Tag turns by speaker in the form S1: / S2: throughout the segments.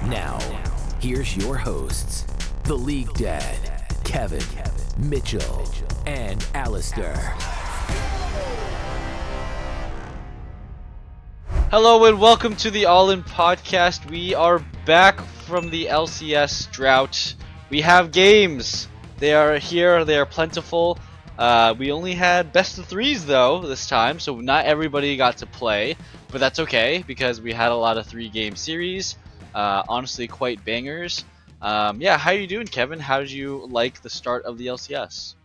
S1: Now, here's your hosts, the League Dad, Kevin, Mitchell, and Alistair.
S2: Hello and welcome to the All In Podcast. We are back from the LCS drought. We have games. They are here. They are plentiful. We only had best of threes though this time, so not everybody got to play, but that's okay because we had a lot of 3-game series. Honestly, quite bangers. Yeah, how you doing, Kevin? How did you like the start of the LCS?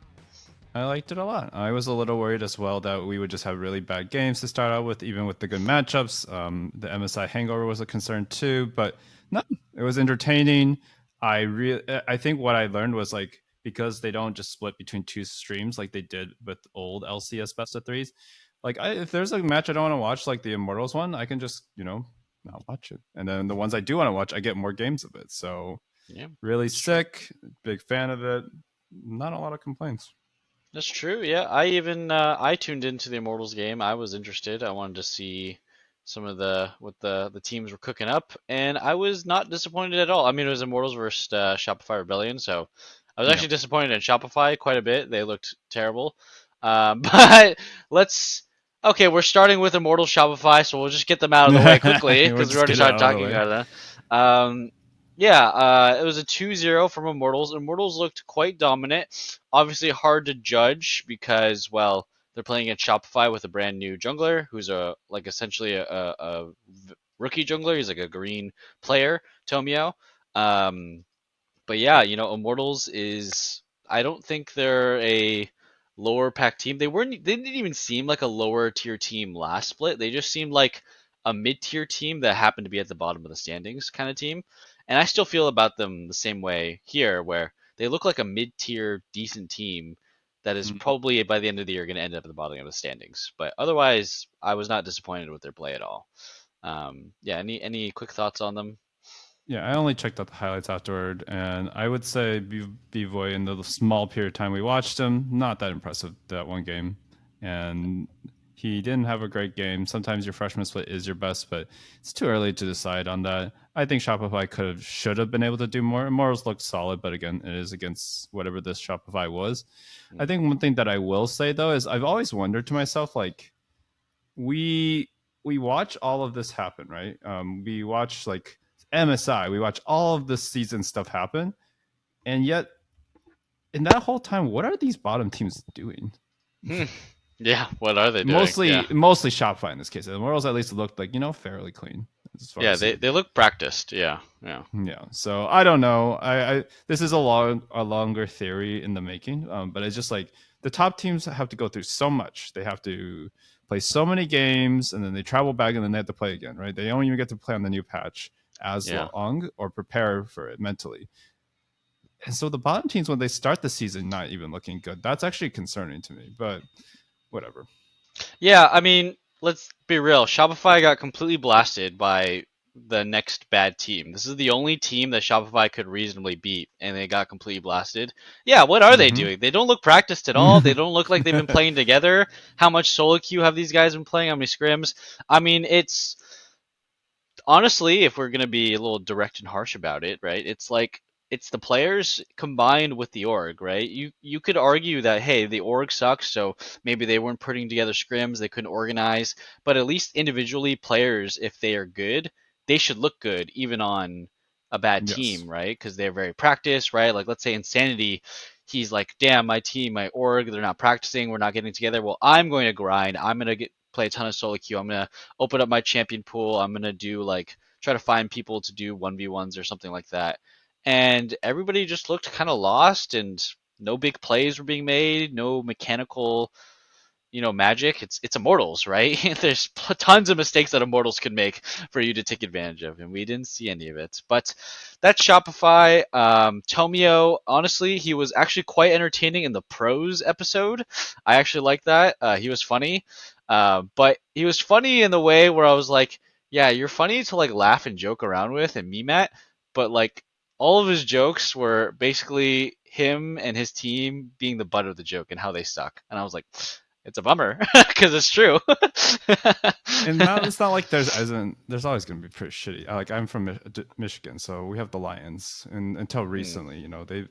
S3: I liked it a lot. I was a little worried as well that we would just have really bad games to start out with, even with the good matchups. The MSI hangover was a concern too, but no, it was entertaining. I think what I learned was like because they don't just split between two streams like they did with old LCS best of threes. Like if there's a match I don't want to watch, like the Immortals one, I can just not watch it. And then the ones I do want to watch, I get more games of it. So
S2: Yeah,
S3: really sick, big fan of it. Not a lot of complaints.
S2: that's true. Yeah, I tuned into the Immortals game. I was interested. I wanted to see some of what the teams were cooking up, and I was not disappointed at all. I mean, it was Immortals versus Shopify Rebellion, so I was
S3: Yeah.
S2: actually disappointed in Shopify quite a bit. They looked terrible. But let's. Okay, we're starting with Immortals Shopify, so we'll just get them out of the way quickly
S3: We'll
S2: because we
S3: just
S2: already
S3: get it
S2: started
S3: out of the
S2: talking
S3: way.
S2: about that. Yeah, it was a 2-0 from Immortals. Immortals looked quite dominant. Obviously hard to judge because, well, they're playing against Shopify with a brand new jungler who's essentially a rookie jungler. He's like a green player, Tomio. Um, but yeah, Immortals is. I don't think they're a lower pack team. They weren't. They didn't even seem like a lower tier team last split. They just seemed like a mid tier team that happened to be at the bottom of the standings kind of team. And I still feel about them the same way here, where they look like a mid tier decent team that is
S3: Mhm.
S2: probably by the end of the year going to end up at the bottom of the standings. But otherwise, I was not disappointed with their play at all. Yeah. Any quick thoughts on them?
S3: Yeah, I only checked out the highlights afterward, and I would say B-Boy in the small period of time we watched him, not that impressive that one game. And he didn't have a great game. Sometimes your freshman split is your best, but it's too early to decide on that. I think Shopify should have been able to do more. Morals looked solid, but again, it is against whatever this Shopify was. I
S2: Mm.
S3: think one thing that I will say though is I've always wondered to myself, like, we we watch all of this happen, right? We watch like MSI, we watch all of this season stuff happen, and yet in that whole time, what are these bottom teams doing?
S2: Hmm. Yeah, what are they doing? Yeah.
S3: Mostly Shopify in this case. The Immortals at least looked like fairly clean as far
S2: Yeah,
S3: as
S2: they look practiced. Yeah, yeah.
S3: yeah. So I don't know. I this is a longer theory in the making, but it's just like the top teams have to go through so much. They have to play so many games, and then they travel back, and then they have to play again. Right? They don't even get to play on the new patch as
S2: Yeah.
S3: long or prepare for it mentally. And so the bottom teams, when they start the season, not even looking good. That's actually concerning to me. But whatever.
S2: Yeah, I mean, let's be real. Shopify got completely blasted by the next bad team. This is the only team that Shopify could reasonably beat, and they got completely blasted. Yeah, what are they
S3: Mm-hmm.
S2: doing? They don't look practiced at all. They don't look like they've been playing together. How much solo queue have these guys been playing? How many scrims? I mean, it's honestly, if we're gonna be a little direct and harsh about it, right? It's like it's the players combined with the org, right? You could argue that hey, the org sucks, so maybe they weren't putting together scrims, they couldn't organize, but at least individually, players, if they are good, they should look good even on a bad
S3: Yes.
S2: team, right? Because they're very practiced, right? Like let's say Insanity. He's like, damn, my team, my org, they're not practicing, we're not getting together. Well, I'm going to grind. I'm going to play a ton of solo queue. I'm going to open up my champion pool. I'm gonna do like try to find people to do 1v1s or something like that. And everybody just looked kind of lost, and no big plays were being made, no mechanical, magic. It's Immortals, right? There's tons of mistakes that Immortals could make for you to take advantage of, and we didn't see any of it. But that's Shopify. Tomio, honestly, he was actually quite entertaining in the pros episode. I actually like that. He was funny, but he was funny in the way where I was like, yeah, you're funny to like laugh and joke around with and meme at, but like all of his jokes were basically him and his team being the butt of the joke and how they suck. And I was like, it's a bummer because it's true.
S3: And now it's not like there's always going to be pretty shitty. Like I'm from Michigan, so we have the Lions, and until
S2: Hmm.
S3: recently,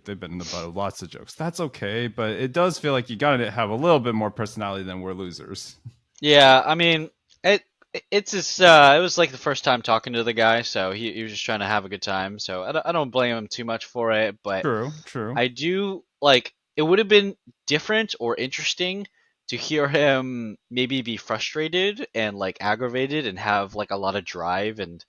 S3: they've been in the butt of lots of jokes. That's okay, but it does feel like you got to have a little bit more personality than we're losers.
S2: Yeah, I mean, it it's just it was like the first time talking to the guy, so he was just trying to have a good time. So I don't blame him too much for it, but
S3: True, true.
S2: I do like it would have been different or interesting to hear him maybe be frustrated and like aggravated and have like a lot of drive and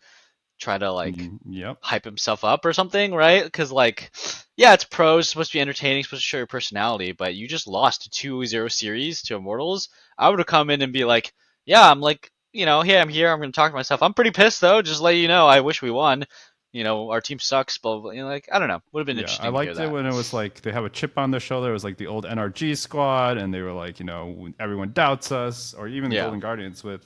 S2: try to like
S3: Yep.
S2: hype himself up or something, right? Because like, yeah, it's pros, it's supposed to be entertaining, supposed to show your personality, but you just lost a 2-0 series to Immortals. I would have come in and be like, yeah, I'm like, hey, I'm here. I'm going to talk to myself. I'm pretty pissed though. Just let you know, I wish we won. Our team sucks. Blah blah. Like I don't know. Would have been
S3: Yeah, I
S2: interesting to hear
S3: liked it
S2: that.
S3: when it was like they have a chip on their shoulder. It was like the old NRG squad, and they were like, when everyone doubts us, or even the
S2: Yeah.
S3: Golden Guardians with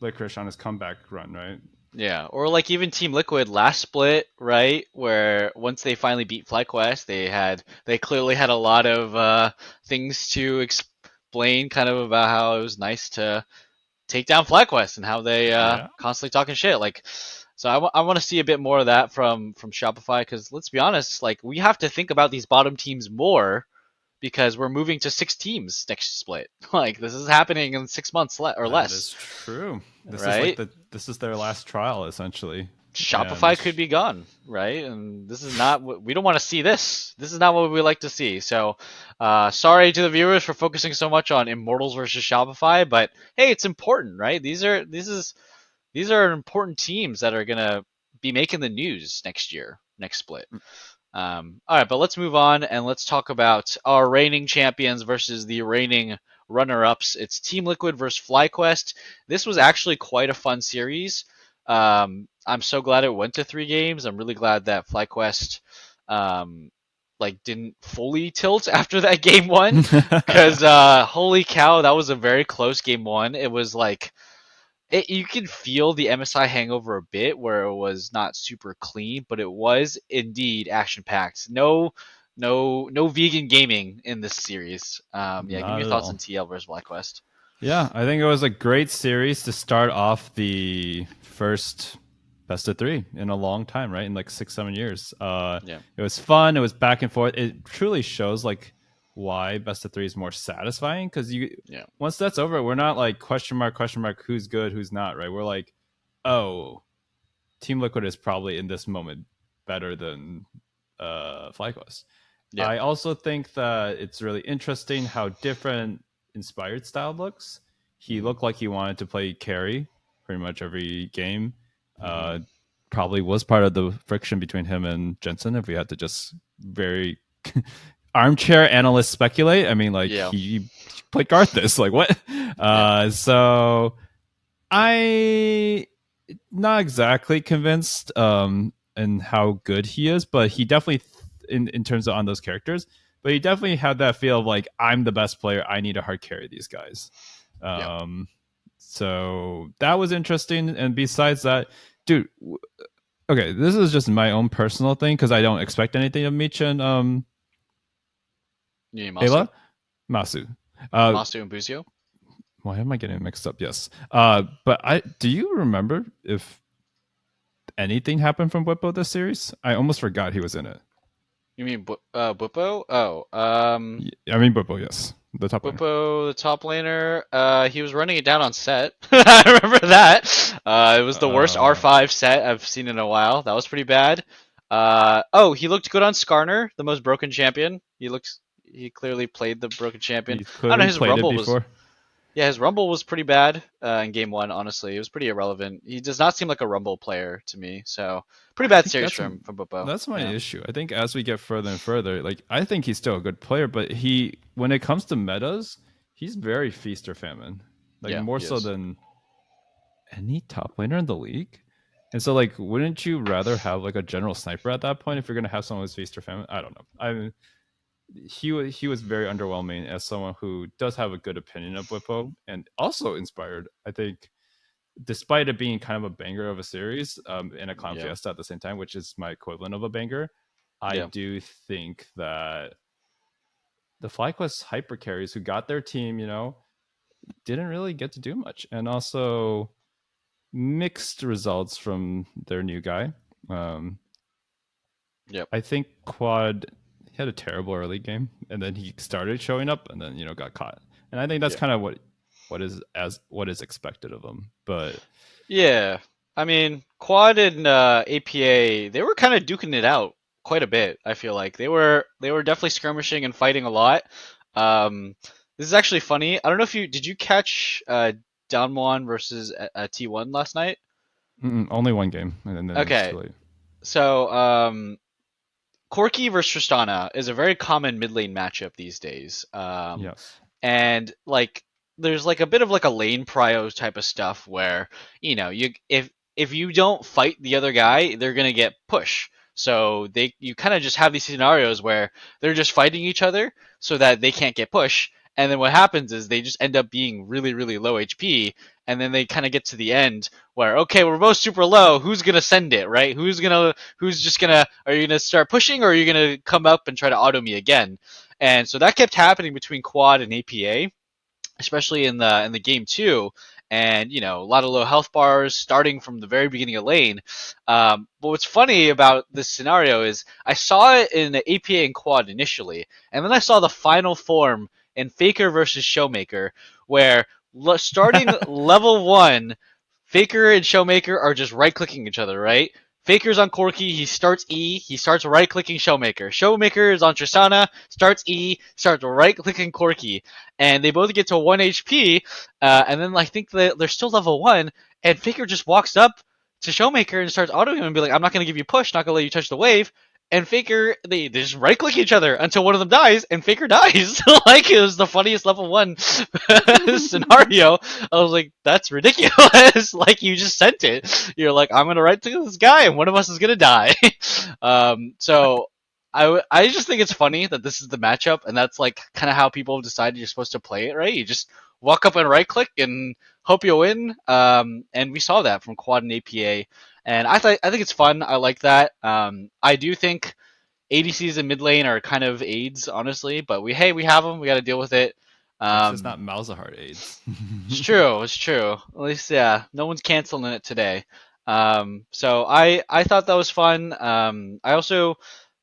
S3: Licorice on his comeback run, right?
S2: Yeah, or like even Team Liquid last split, right? Where once they finally beat FlyQuest, they clearly had a lot of things to explain, kind of about how it was nice to take down FlyQuest and how they
S3: Yeah.
S2: constantly talking shit. Like, so I want to see a bit more of that from Shopify because let's be honest, like we have to think about these bottom teams more because we're moving to 6 teams next split. Like this is happening in 6 months or
S3: That
S2: less,
S3: is true.
S2: right?
S3: This is their last trial essentially.
S2: Shopify
S3: And
S2: could be gone, right? And this is not what we don't want to see. This is not what we like to see. So, sorry to the viewers for focusing so much on Immortals versus Shopify, but hey, it's important, right? These are important teams that are gonna be making the news next year, next split. All right, but let's move on and let's talk about our reigning champions versus the reigning runner-ups. It's Team Liquid versus FlyQuest. This was actually quite a fun series. I'm so glad it went to 3 games. I'm really glad that FlyQuest like didn't fully tilt after that game one, because holy cow, that was a very close game one. It was like you can feel the MSI hangover a bit, where it was not super clean, but it was indeed action packed. No vegan gaming in this series. Yeah, give me
S3: not
S2: your
S3: at
S2: thoughts on
S3: all.
S2: TL versus FlyQuest.
S3: Yeah, I think it was a great series to start off the first best of three in a long time, right? In like 6, 7 years.
S2: Yeah,
S3: It was fun. It was back and forth. It truly shows like why best of three is more satisfying because you
S2: yeah,
S3: once that's over, we're not like question mark who's good, who's not, right? We're like, oh, Team Liquid is probably in this moment better than FlyQuest.
S2: yeah.
S3: I also think that it's really interesting how different inspired style looks. He
S2: Mm-hmm.
S3: looked like he wanted to play carry pretty much every game.
S2: Mm-hmm.
S3: Uh, Probably was part of the friction between him and Jensen. If we had to just very armchair analyst speculate, I mean, like
S2: Yeah,
S3: he played Garthus, like what?
S2: yeah.
S3: So I not exactly convinced in how good he is, but he definitely in terms of on those characters, but he definitely had that feel of like I'm the best player. I need to hard carry these guys.
S2: Yeah.
S3: Um, so that was interesting. And besides that, dude, okay, this is just my own personal thing because I don't expect anything of Meech and
S2: You mean Masu?
S3: Ayla Masu. Uh,
S2: Masu and Buzio?
S3: why am I getting mixed up? Yes. But I do you remember if anything happened from Whippo this series? I almost forgot he was in it.
S2: You mean Buppo? Oh,
S3: I mean Whippo, yes, the top laner.
S2: Buppo, the top laner, he was running it down on set. I remember that. It was the worst
S3: Uh,
S2: R5 set I've seen in a while. That was pretty bad. Oh, he looked good on Skarner, the most broken champion. He clearly played the broken champion.
S3: he's
S2: I don't know,
S3: clearly
S2: his
S3: played it
S2: rumble was,
S3: before.
S2: yeah, his rumble was pretty bad in game one, honestly. It was pretty irrelevant. He does not seem like a rumble player to me, so pretty
S3: I
S2: bad
S3: think
S2: series from Buppo.
S3: that's my
S2: Yeah.
S3: issue. I think as we get further and further, like I think he's still a good player, but he when it comes to metas, he's very feast or famine, like
S2: Yeah,
S3: more
S2: he
S3: so
S2: is.
S3: than any top laner in the league. And so, like, wouldn't you rather have like a general sniper at that point if you're gonna have someone who's feast or famine? I don't know. He was very underwhelming as someone who does have a good opinion of Whippo and also inspired. I think, despite it being kind of a banger of a series in a Clown
S2: Yeah.
S3: Fiesta at the same time, which is my equivalent of a banger, I
S2: Yeah.
S3: do think that the FlyQuest hyper carries who got their team, didn't really get to do much, and also mixed results from their new guy. Um,
S2: Yep.
S3: I think Quad had a terrible early game, and then he started showing up, and then got caught. And I think that's
S2: Yeah.
S3: kind of what is expected of him. But
S2: Yeah. I mean, Quad and APA, they were kind of duking it out quite a bit. I feel like they were definitely skirmishing and fighting a lot. This is actually funny. I don't know if you did you catch Downwan versus T1 last night?
S3: only one game, and then it was
S2: Okay.
S3: too late.
S2: So, Corki versus Tristana is a very common mid lane matchup these days.
S3: Yes.
S2: And like there's like a bit of like a lane prio type of stuff where you if you don't fight the other guy, they're gonna get push. So you kind of just have these scenarios where they're just fighting each other so that they can't get push. And then what happens is they just end up being really, really low HP, and then they kind of get to the end where okay, we're both super low. Who's gonna send it, right? Who's just gonna? Are you gonna start pushing, or are you gonna come up and try to auto me again? And so that kept happening between Quad and APA, especially in the game two. And a lot of low health bars starting from the very beginning of lane. But what's funny about this scenario is I saw it in the APA and Quad initially, and then I saw the final form in Faker versus Showmaker, where starting level one, Faker and Showmaker are just right clicking each other, right? Faker's on Corki, he starts E, he starts right clicking Showmaker. Showmaker is on Tristana, starts E, starts right clicking Corki. And they both get to 1 HP, and then I think they're still level 1, and Faker just walks up to Showmaker and starts autoing him and be like, I'm not going to give you push, not going to let you touch the wave. And Faker, they just right click each other until one of them dies, and Faker dies. Like, it was the funniest level 1 scenario. I was like, that's ridiculous. Like, you just sent it. You're like, I'm going to right click this guy, and one of us is going to die. So I just think it's funny that this is the matchup, and that's like kind of how people have decided you're supposed to play it, right? You just walk up and right click and hope you win. And we saw that from Quad and APA, and I think it's fun. I like that. I do think ADCs and mid lane are kind of aids, honestly, but we have them. We got to deal with it.
S3: It's just
S2: Um,
S3: not Malzahar aids.
S2: it's true. It's true. At least, yeah, no one's canceling it today. So I thought that was fun. I also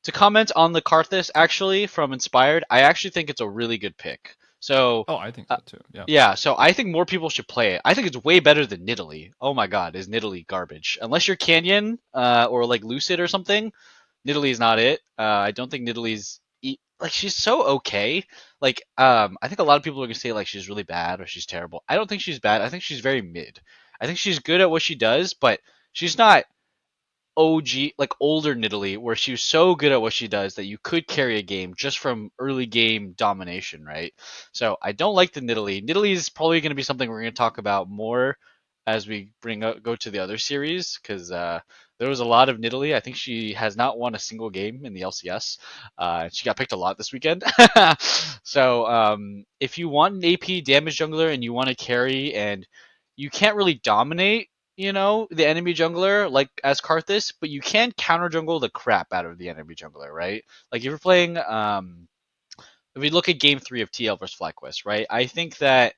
S2: to comment on the Karthus actually from Inspired. I actually think it's a really good pick. So,
S3: Oh, I think
S2: uh,
S3: so too. Yeah.
S2: yeah. So I think more people should play it. I think it's way better than Nidalee. Oh my God, is Nidalee garbage? Unless you're Canyon or like Lucid or something, Nidalee's not it. I don't think Nidalee's like she's so okay. Like I think a lot of people are gonna say like she's really bad or she's terrible. I don't think she's bad. I think she's very mid. I think she's good at what she does, but she's not OG like older Nidalee where she was so good at what she does that you could carry a game just from early game domination, right? So I don't like the Nidalee. Nidalee is probably going to be something we're going to talk about more as we go to the other series because there was a lot of Nidalee. I think she has not won a single game in the LCS. She got picked a lot this weekend. So if you want an AP damage jungler and you want to carry and you can't really dominate the enemy jungler like as Karthus, but you can counter jungle the crap out of the enemy jungler, right? Like if you're playing if we look at game 3 of TL versus FlyQuest, right? I think that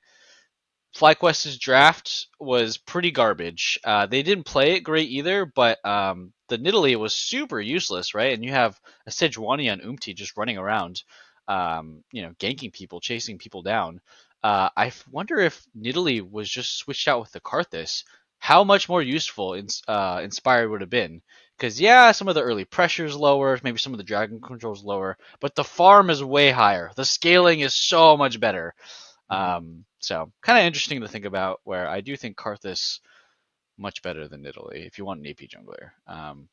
S2: FlyQuest's draft was pretty garbage. They didn't play it great either, but the Nidalee was super useless, right? And you have a Sejuani and Umti just running around, ganking people, chasing people down. Wonder if Nidalee was just switched out with the Karthus, how much more useful Inspired would have been. Because, yeah, some of the early pressure is lower, maybe some of the dragon control is lower, but the farm is way higher. The scaling is so much better.
S3: Mhm.
S2: So kind of interesting to think about. Where I do think Karthus much better than Italy if you want an AP jungler.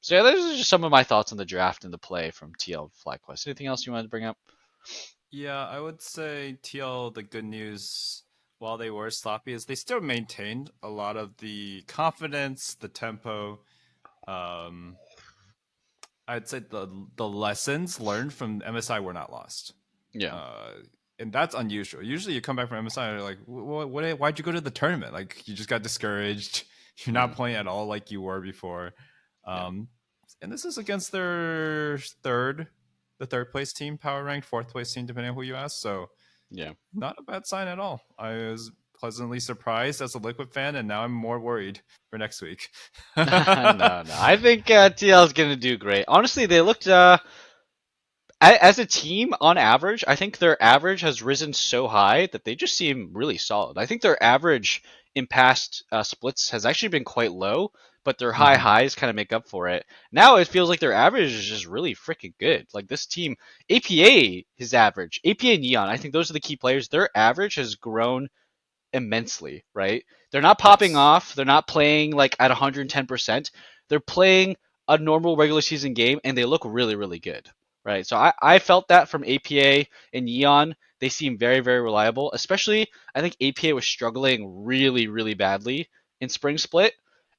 S2: So yeah, those are just some of my thoughts on the draft and the play from TL FlyQuest. Anything else you wanted to bring up?
S3: Yeah, I would say TL, the good news, while they were sloppy, is they still maintained a lot of the confidence, the tempo. Um, I'd say the lessons learned from MSI were not lost.
S2: Yeah.
S3: Uh, and that's unusual. Usually you come back from MSI and you're like, why'd you go to the tournament? Like, you just got discouraged. You're not
S2: Hmm.
S3: playing at all like you were before.
S2: Yeah.
S3: Um, and this is against the third place team, power ranked, fourth place team, depending on who you ask. So
S2: Yeah.
S3: not a bad sign at all. I was pleasantly surprised as a Liquid fan, and now I'm more worried for next week.
S2: No. I think TL is gonna do great. Honestly, they looked as a team on average. I think their average has risen so high that they just seem really solid. I think their average in past splits has actually been quite low, but their high
S3: Mhm.
S2: highs kind of make up for it. Now it feels like their average is just really freaking good. Like this team, APA his average, APA Neon. I think those are the key players. Their average has grown immensely, right? They're not popping
S3: Yes.
S2: off. They're not playing like at 110%. They're playing a normal regular season game and they look really, really good, right? So I felt that from APA and Neon. They seem very, very reliable, especially I think APA was struggling really, really badly in Spring Split,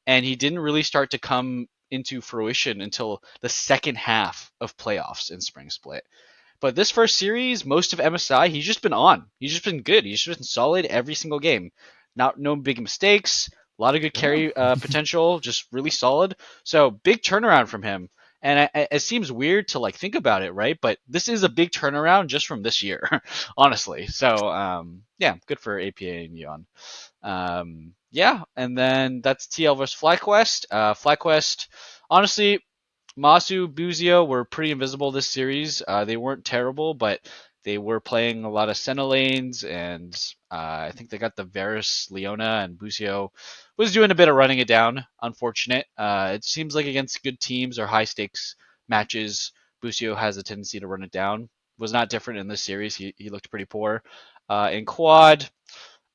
S2: and he didn't really start to come into fruition until the second half of playoffs in Spring Split. But this first series, most of MSI, he's just been on. He's just been good. He's just been solid every single game. Not no big mistakes. A lot of good
S3: Yeah.
S2: carry potential. Just really solid. So big turnaround from him. And it seems weird to like think about it, right? But this is a big turnaround just from this year, honestly. So yeah, good for APA and Yon. Yeah, and then that's TL versus FlyQuest. FlyQuest, honestly, Masu, Buzio were pretty invisible this series. They weren't terrible, but they were playing a lot of Senna lanes, and I think they got the Varus, Leona, and Buzio was doing a bit of running it down. Unfortunate. It seems like against good teams or high stakes matches, Buzio has a tendency to run it down. Was not different in this series. He looked pretty poor. In quad,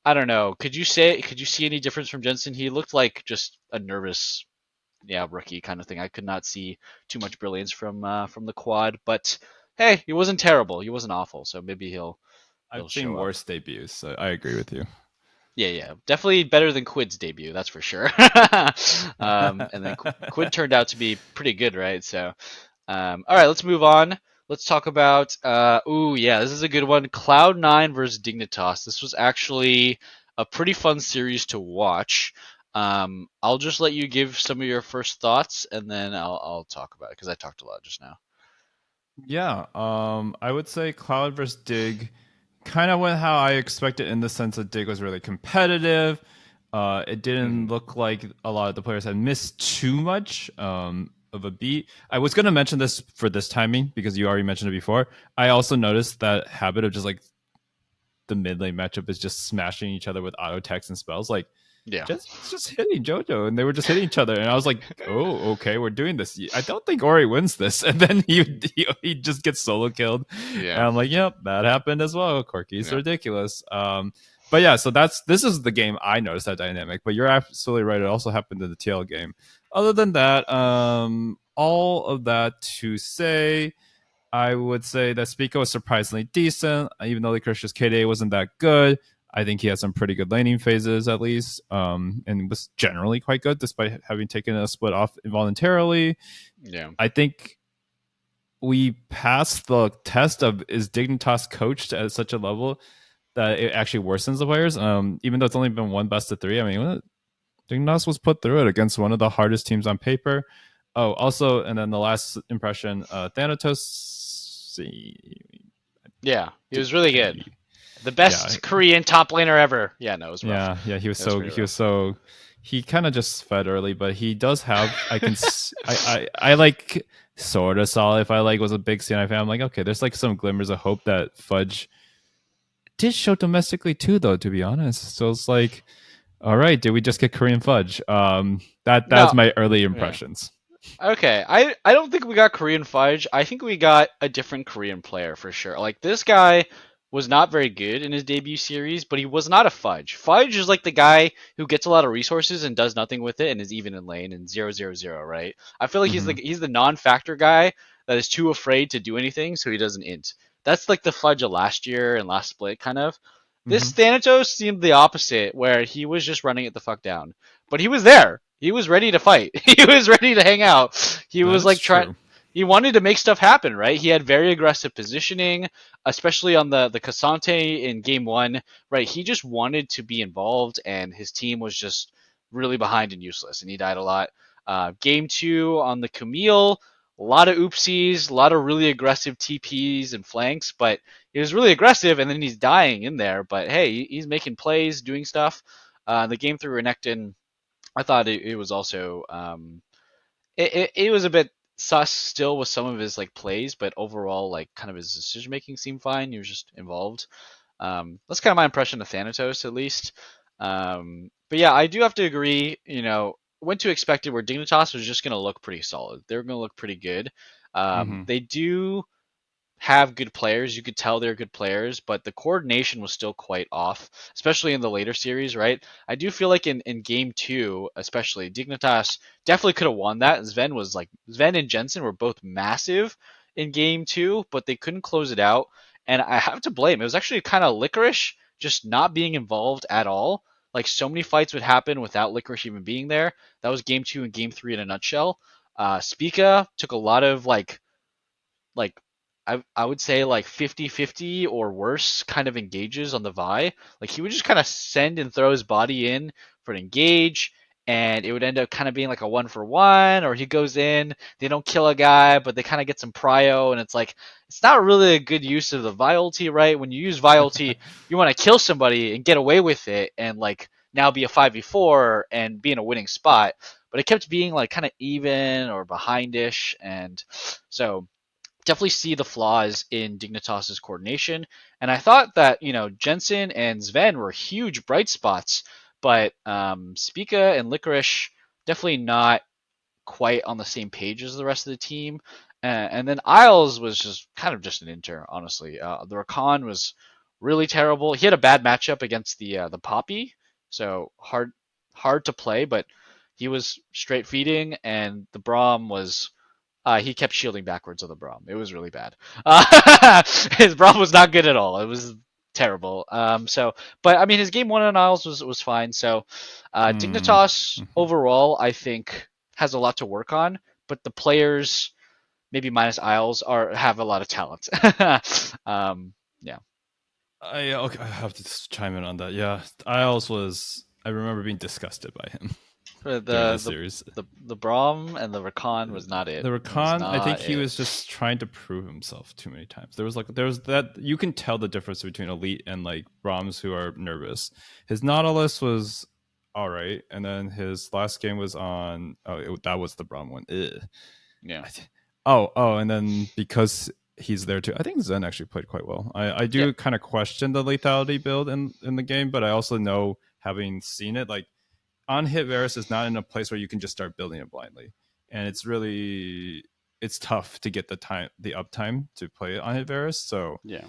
S2: I don't know. Could you see any difference from Jensen? He looked like just a nervous, yeah, rookie kind of thing. I could not see too much brilliance from the quad, but hey, he wasn't terrible. He wasn't awful, so maybe he'll
S3: I've seen
S2: show up.
S3: worse debuts, so I agree with you.
S2: Yeah, definitely better than Quid's debut, that's for sure. And then Quid turned out to be pretty good, right? So all right, let's move on. Let's talk about. Ooh, yeah, this is a good one. Cloud9 versus Dignitas. This was actually a pretty fun series to watch. I'll just let you give some of your first thoughts, and then I'll talk about it because I talked a lot just now.
S3: Yeah, I would say Cloud versus Dig kind of went how I expected in the sense that Dig was really competitive. It didn't
S2: Hmm.
S3: look like a lot of the players had missed too much of a beat. I was going to mention this for this timing because you already mentioned it before. I also noticed that habit of just like the mid lane matchup is just smashing each other with auto attacks and spells. Like
S2: Yeah.
S3: just hitting JoJo, and they were just hitting each other, and I was like, oh, okay, we're doing this. I don't think Ori wins this, and then he just gets solo killed, and
S2: Yeah.
S3: I'm like, yep, that happened as well. Corky's
S2: Yeah.
S3: ridiculous. But yeah, so this is the game I noticed that dynamic. But you're absolutely right; it also happened in the TL game. Other than that, all of that to say, I would say that Spico was surprisingly decent, even though the Christian's KDA wasn't that good. I think he had some pretty good laning phases at least, and was generally quite good despite having taken a split off involuntarily.
S2: Yeah.
S3: I think we passed the test of is Dignitas coached at such a level that it actually worsens the players. Even though it's only been one best of three, I mean, Dignitas was put through it against one of the hardest teams on paper. Oh, also, and then the last impression, Thanatos.
S2: Yeah. He was really good.
S3: He,
S2: The
S3: yeah,
S2: best Korean top laner ever. Yeah. No, it was rough.
S3: yeah. He was
S2: It was
S3: so
S2: pretty rough.
S3: he kind of just fed early, but he does have. I like sort of saw if I like was a big CNI fan. I'm like, okay, there's like some glimmers of hope that Fudge did show domestically too, though. To be honest, so it's like, all right, did we just get Korean Fudge? That's
S2: No.
S3: my early
S2: Yeah.
S3: impressions.
S2: Okay, I don't think we got Korean Fudge. I think we got a different Korean player for sure. Like this guy was not very good in his debut series, but he was not a Fudge. Fudge is like the guy who gets a lot of resources and does nothing with it and is even in lane and 0-0-0, right? I feel like
S3: Mm-hmm.
S2: he's the non-factor guy that is too afraid to do anything, so he doesn't int. That's like the Fudge of last year and last split kind of.
S3: Mm-hmm.
S2: This Thanatos seemed the opposite, where he was just running it the fuck down. But he was there. He was ready to fight. He was ready to hang out. He
S3: That
S2: was
S3: is
S2: like trying.
S3: true.
S2: He wanted to make stuff happen, right? He had very aggressive positioning, especially on the Cassante in game one, right? He just wanted to be involved, and his team was just really behind and useless, and he died a lot. Game two on the Camille, A lot of oopsies, a lot of really aggressive TPs and flanks, but he was really aggressive, and then he's dying in there. But hey, he's making plays, doing stuff. The game through Renekton, I thought it was also it was a bit sus still with some of his like plays, but overall like kind of his decision making seemed fine. He was just involved. That's kind of my impression of Thanatos, at least. But yeah, I do have to agree. When to expect it, where Dignitas was just going to look pretty solid. They were going to look pretty good.
S3: Hmm.
S2: They do have good players. You could tell they're good players, but the coordination was still quite off, especially in the later series, right? I do feel like in game two, especially, Dignitas definitely could have won that. Sven and Jensen were both massive in game two, but they couldn't close it out. And I have to blame. It was actually kind of Licorice just not being involved at all. Like so many fights would happen without Licorice even being there. That was game two and game three in a nutshell. Spica took a lot of like I would say like 50-50 or worse kind of engages on the Vi. Like he would just kind of send and throw his body in for an engage, and it would end up kind of being like a 1-for-1, or he goes in, they don't kill a guy, but they kind of get some prio, and it's not really a good use of the Vi ulti, right? When you use Vi ulti, you want to kill somebody and get away with it, and like now be a 5v4 and be in a winning spot. But it kept being like kind of even or behindish, and so definitely see the flaws in Dignitas's coordination. And I thought that, Jensen and Sven were huge bright spots, but Spica and Licorice definitely not quite on the same page as the rest of the team. And then Isles was just kind of just an inter, honestly. The Rakan was really terrible. He had a bad matchup against the Poppy, so hard to play, but he was straight feeding, and the Braum was he kept shielding backwards on the Braum. It was really bad. His Braum was not good at all. It was terrible. But I mean, his game one on Isles was fine. So,
S3: Mm.
S2: Dignitas
S3: Hmm.
S2: overall, I think, has a lot to work on. But the players, maybe minus Isles, have a lot of talent. Yeah.
S3: Okay, I have to just chime in on that. Yeah, Isles was. I remember being disgusted by him
S2: The
S3: during this
S2: the
S3: series.
S2: the Braum and the Rakan was not it.
S3: The
S2: It was
S3: Rakan, I think
S2: not
S3: he
S2: it.
S3: was just trying to prove himself too many times. There was that you can tell the difference between elite and like Brahms who are nervous. His Nautilus was all right, and then his last game was on. That was the Braum one. Ugh.
S2: Yeah.
S3: And then because he's there too, I think Zen actually played quite well. I
S2: Yep.
S3: do kind of question the lethality build in the game, but I also know, having seen it, like on hit Varus is not in a place where you can just start building it blindly, and it's tough to get the uptime to play on hit Varus. So
S2: Yeah.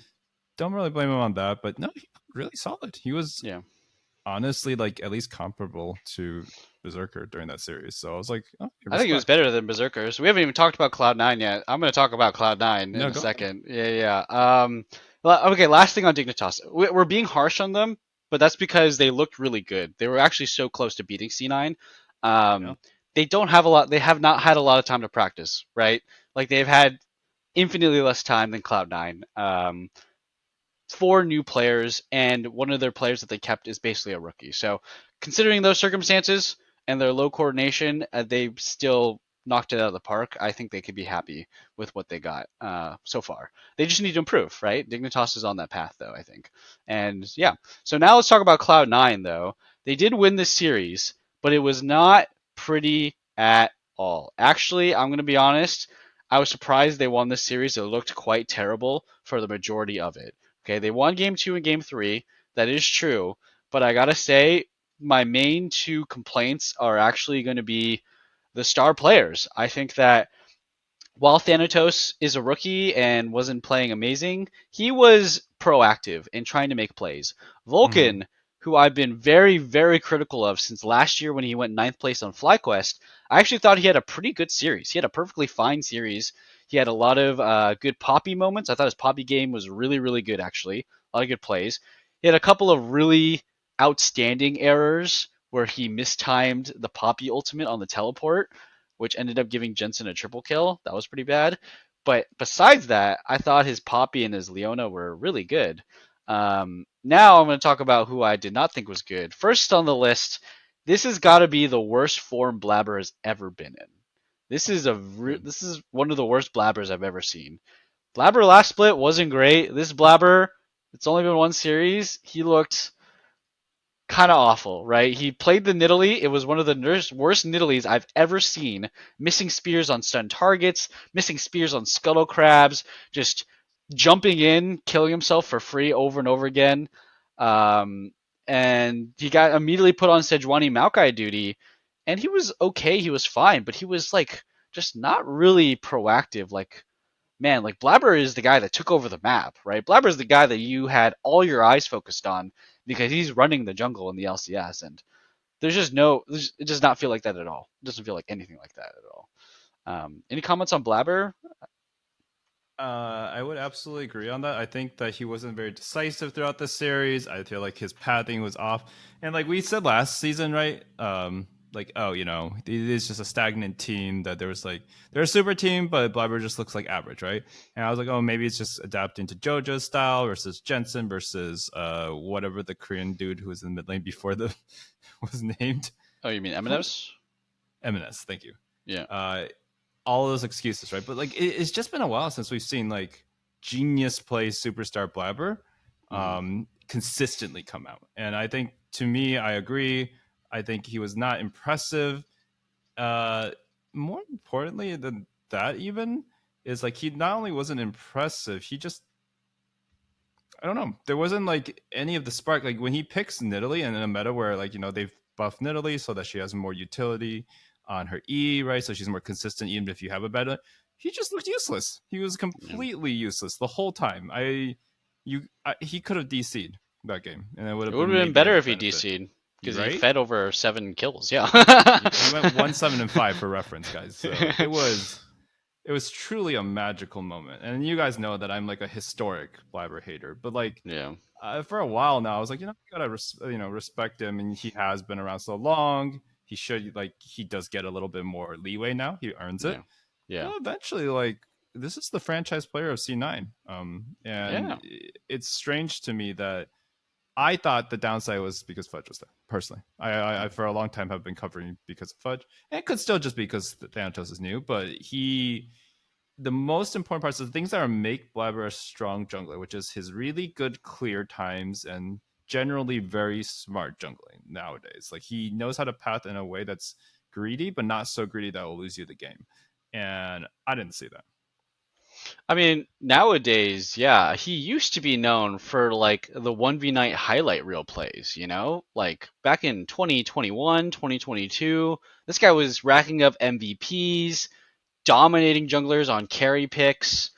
S3: don't really blame him on that. But no, he really solid. He was
S2: Yeah.
S3: honestly like at least comparable to Berserker during that series. So I was like, oh,
S2: I think it was
S3: respect.
S2: better than Berserkers. We haven't even talked about Cloud9 yet. I'm going to talk about Cloud9 in
S3: No,
S2: a
S3: go ahead.
S2: second. Yeah, yeah. Okay, last thing on Dignitas. We're being harsh on them, but that's because they looked really good. They were actually so close to beating C9.
S3: Yeah.
S2: Um, they don't have a lot. They have not had a lot of time to practice, right? Like they've had infinitely less time than Cloud9. Four new players, and one of their players that they kept is basically a rookie. So, considering those circumstances and their low coordination, they still knocked it out of the park. I think they could be happy with what they got so far. They just need to improve, right? Dignitas is on that path, though, I think. And yeah, so now let's talk about Cloud9, though. They did win this series, but it was not pretty at all. Actually, I'm going to be honest. I was surprised they won this series. It looked quite terrible for the majority of it. Okay, they won game two and game three. That is true. But I gotta say, my main two complaints are actually going to be the star players. I think that while Thanatos is a rookie and wasn't playing amazing, he was proactive in trying to make plays.
S3: Mm-hmm.
S2: Vulcan, who I've been very, very critical of since last year when he went ninth place on FlyQuest, I actually thought he had a pretty good series. He had a perfectly fine series. He had a lot of good Poppy moments. I thought his Poppy game was really, really good, actually. A lot of good plays. He had a couple of really outstanding errors where he mistimed the Poppy ultimate on the teleport, which ended up giving Jensen a triple kill. That was pretty bad. But besides that, I thought his Poppy and his Leona were really good. Now I'm going to talk about who I did not think was good. First on the list, this has got to be the worst form Blabber has ever been in. this is one of the worst Blabbers I've ever seen. Blabber last split wasn't great. This Blabber, it's only been one series. He looked kind of awful, right? He played the Nidalee. It was one of the worst Nidalees I've ever seen. Missing spears on stun targets, missing spears on scuttle crabs, just jumping in, killing himself for free over and over again. Um, and he got immediately put on Sejuani Maokai duty, and he was okay. He was fine, but he was like just not really proactive. Like man, like Blabber is the guy that took over the map, right? Blabber is the guy that you had all your eyes focused on because he's running the jungle in the LCS, and there's just no, it does not feel like that at all. It doesn't feel like anything like that at all. Any comments on Blabber?
S3: I would absolutely agree on that. I think that he wasn't very decisive throughout the series. I feel like his pathing was off. And like we said last season, right? Like, oh, it is just a stagnant team that there was like they're a super team, but Blabber just looks like average, right? And I was like, oh, maybe it's just adapting to JoJo's style versus Jensen versus whatever the Korean dude who was in the mid lane before the was named.
S2: Oh, you mean Eminos?
S3: MNS, thank you.
S2: Yeah.
S3: All of those excuses, right? But like it's just been a while since we've seen like genius play superstar Blabber consistently come out. And I think to me, I agree. I think he was not impressive. More importantly than that, even is like he not only wasn't impressive, he just I don't know. There wasn't like any of the spark. Like when he picks Nidalee and in a meta where like they've buffed Nidalee so that she has more utility on her E, right? So she's more consistent even if you have a beta. He just looked useless. He was completely useless the whole time. He could have DC'd that game, and it would
S2: It
S3: have
S2: would
S3: been
S2: have been
S3: maybe
S2: better
S3: his
S2: if he
S3: benefit,
S2: DC'd because he
S3: right?
S2: fed over 7 kills. Yeah.
S3: He went 1-7-5 for reference, guys. So it was truly a magical moment. And you guys know that I'm like a historic Blabber hater, but like
S2: Yeah.
S3: for a while now, I was like, you gotta respect him, and he has been around so long. He should he does get a little bit more leeway now. He earns it.
S2: Yeah. Yeah.
S3: But eventually, like this is the franchise player of C9, and
S2: Yeah.
S3: it's strange to me that I thought the downside was because Fudge was there. Personally, I for a long time have been covering because of Fudge, and it could still just be because Thanatos is new, but the most important parts of the things that are make Blabber a strong jungler, which is his really good clear times and generally very smart jungling nowadays. Like he knows how to path in a way that's greedy, but not so greedy that will lose you the game. And I didn't see that.
S2: I mean, nowadays, yeah, he used to be known for like the 1v night highlight reel plays, Like back in 2021, 2022, this guy was racking up MVPs, dominating junglers on carry picks.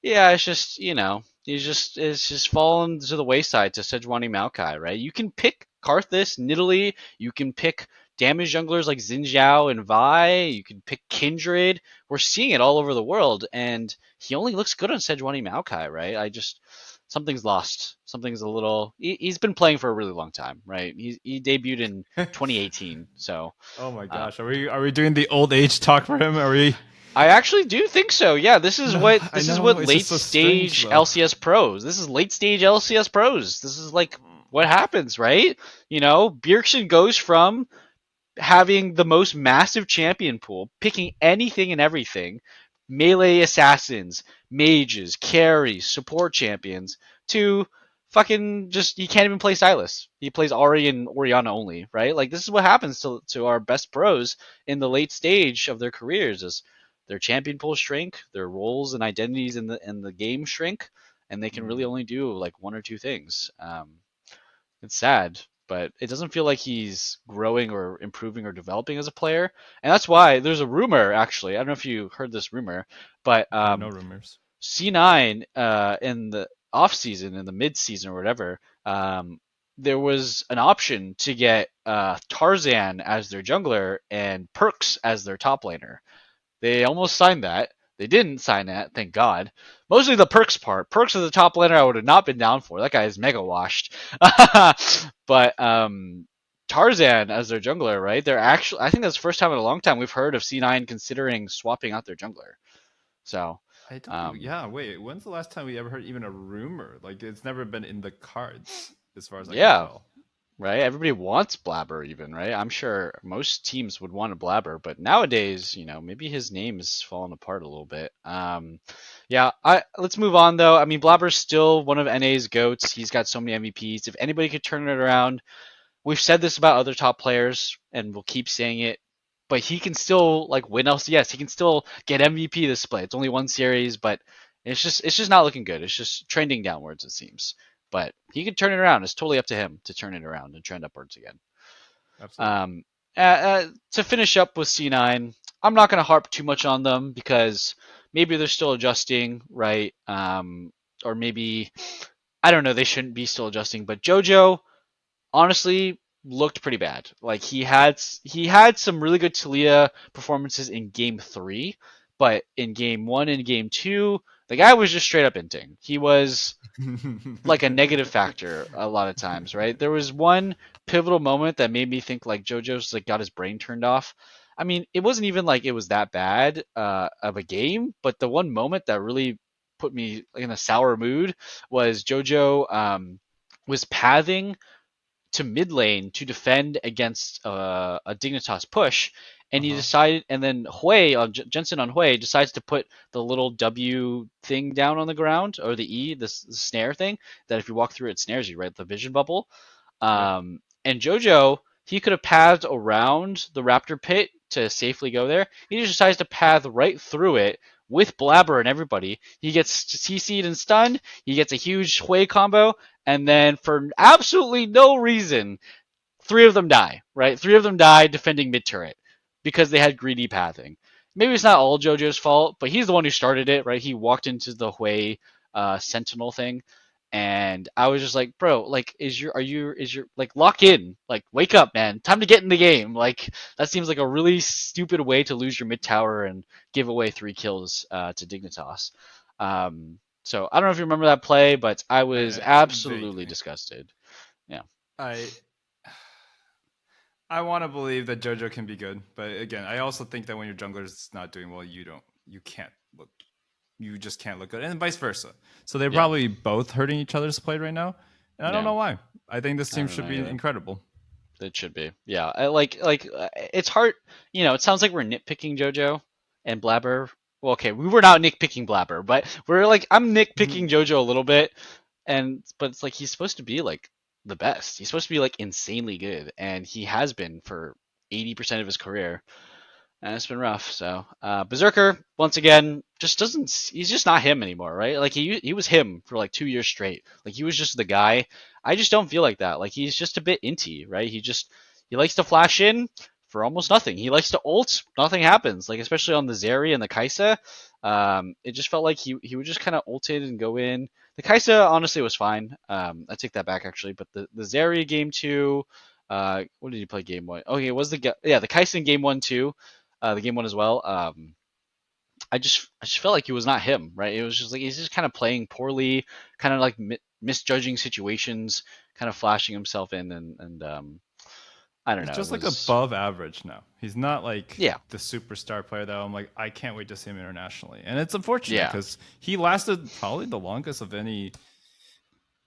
S2: Yeah, it's just it's just fallen to the wayside to Sejuani Maokai, right? You can pick Karthus, Nidalee, you can pick damage junglers like Xin Zhao and Vi, you can pick Kindred. We're seeing it all over the world, and he only looks good on Sejuani Maokai, right? I just something's lost. Something's a little. He's been playing for a really long time, right? He debuted in 2018, so.
S3: Oh my
S2: Uh,
S3: gosh, are we doing the old age talk for him? Are we?
S2: I actually do think so. Yeah,
S3: No, I
S2: this is
S3: know
S2: what
S3: it's
S2: late
S3: just so strange
S2: stage
S3: though.
S2: LCS pros. This is late stage LCS pros. This is like what happens, right? Bjergsen goes from having the most massive champion pool, picking anything and everything, melee assassins, mages, carries, support champions, to fucking just he can't even play Silas. He plays Ari and Oriana only, right? Like this is what happens to our best pros in the late stage of their careers is their champion pool shrink, their roles and identities in the game shrink, and they can really
S3: Mm,
S2: only do like one or two things. It's sad, but it doesn't feel like he's growing or improving or developing as a player. And that's why there's a rumor, actually. I don't know if you heard this rumor, but
S3: I have no rumors.
S2: C9 in the off season, in the mid season or whatever, there was an option to get Tarzan as their jungler and Perks as their top laner. They almost signed that. They didn't sign that, thank God. Mostly the Perks part. Perks of the top laner I would have not been down for. That guy is mega washed. But Tarzan as their jungler, right? They're actually I think that's the first time in a long time we've heard of C9 considering swapping out their jungler. So
S3: I don't think.
S2: um
S3: Yeah, wait. When's the last time we ever heard even a rumor? Like it's never been in the cards, as far as I can
S2: yeah.
S3: tell.
S2: right? Everybody wants Blabber even, right? I'm sure most teams would want a Blabber, but nowadays, maybe his name is falling apart a little bit. Yeah, let's move on though. I mean, Blabber's still one of NA's goats. He's got so many MVPs. If anybody could turn it around, we've said this about other top players, and we'll keep saying it. But he can still like win LCS. He can still get MVP this play. It's only one series, but it's just not looking good. It's just trending downwards, it seems. But he can turn it around. It's totally up to him to turn it around and trend upwards again.
S3: Absolutely.
S2: Um, to finish up with C9, I'm not going to harp too much on them because maybe they're still adjusting, right? Or maybe I don't know. They shouldn't be still adjusting. But JoJo, honestly, looked pretty bad. Like he had some really good Talia performances in game 3, but in game 1 and game 2, the guy was just straight up inting. He was like a negative factor a lot of times, right? There was one pivotal moment that made me think like JoJo's like got his brain turned off. I mean, it wasn't even like it was that bad of a game, but the one moment that really put me in a sour mood was JoJo was pathing to mid lane to defend against a Dignitas push, and he
S3: Uh-huh.
S2: decided, and then Jensen on Hui decides to put the little W thing down on the ground, or the E, this snare thing that if you walk through it snares you, right? The vision bubble.
S3: Yep.
S2: And JoJo, he could have pathed around the Raptor pit to safely go there. He just decides to path right through it with Blabber and everybody. He gets CC'd and stunned. He gets a huge Hui combo, and then for absolutely no reason, three of them die, right? Three of them die defending mid turret because they had greedy pathing. Maybe it's not all JoJo's fault, but he's the one who started it, right? He walked into the Hui Sentinel thing, and I was just like, bro, like, is your like lock in, like, wake up, man, time to get in the game. Like, that seems like a really stupid way to lose your mid tower and give away 3 kills to Dignitas. So I don't know if you remember that play, but I was absolutely
S3: Vaguely.
S2: disgusted. Yeah,
S3: I I want to believe that JoJo can be good, but again, I also think that when your jungler is not doing well, you can't look, you just can't look good, and vice versa. So they're
S2: yeah,
S3: probably both hurting each other's play right now, and I don't
S2: yeah.
S3: know why. I think this
S2: I
S3: team
S2: don't
S3: should
S2: know
S3: be
S2: either.
S3: incredible.
S2: It should be. Yeah. It's hard. It sounds like we're nitpicking JoJo and Blabber. Well, okay, we were not nitpicking Blabber, but we're like I'm nitpicking JoJo a little bit, but it's like he's supposed to be like the best. He's supposed to be like insanely good, and he has been for 80% of his career. And it's been rough. So Berserker once again just doesn't. He's just not him anymore, right? Like he was him for like 2 years straight. Like he was just the guy. I just don't feel like that. Like he's just a bit inty, right? He likes to flash in for almost nothing. He likes to ult, nothing happens. Like especially on the Zeri and the Kaisa, it just felt like he would just kind of ulted and go in. The Kaisa honestly was fine. I take that back actually, but the Zeri game 2. What did he play game 1? Okay, it was the Kaisa in game 1 too, the game 1 as well. I just felt like he was not him, right? It was just like he's just kind of playing poorly, kind of like misjudging situations, kind of flashing himself in, and I don't
S3: He's
S2: know. It
S3: just like
S2: was
S3: above average now. He's not like
S2: yeah,
S3: the superstar player that I'm like, I can't wait to see him internationally. And it's unfortunate
S2: yeah,
S3: because he lasted probably the longest of any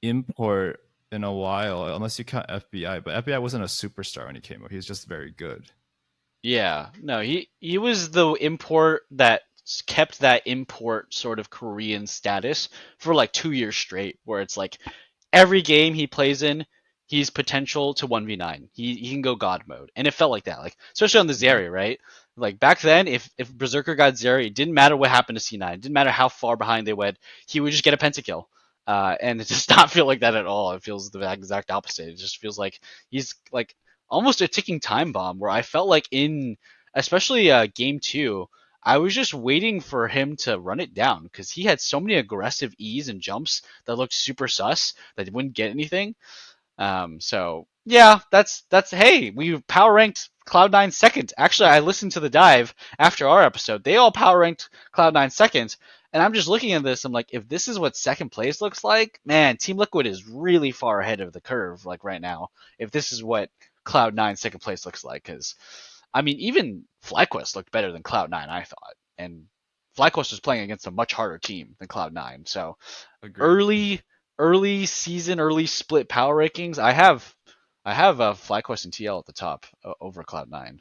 S3: import in a while, unless you count FBI. But FBI wasn't a superstar when he came up. He was just very good.
S2: yeah. No, he was the import that kept that import sort of Korean status for like 2 years straight, where it's like every game he plays in, he's potential to 1v9. He can go god mode. And it felt like that. Like especially on the
S3: Yep.
S2: Zeri, right? Like back then, if Berserker got Zeri, it didn't matter what happened to C9. It didn't matter how far behind they went. He would just get a pentakill. And it does not feel like that at all. It feels the exact opposite. It just feels like he's like almost a ticking time bomb where I felt like in especially game 2, I was just waiting for him to run it down because he had so many aggressive E's and jumps that looked super sus that he wouldn't get anything. So yeah, that's hey, we power ranked Cloud9 second. Actually, I listened to the dive after our episode. They all power ranked Cloud9 second, and I'm just looking at this. I'm like, if this is what second place looks like, man, Team Liquid is really far ahead of the curve. Like right now, if this is what Cloud9 second place looks like, because I mean, even FlyQuest looked better than Cloud9, I thought, and FlyQuest was playing against a much harder team than Cloud9. So
S3: Agreed.
S2: early early season, early split power rankings, I have I have FlyQuest and TL at the top over Cloud9.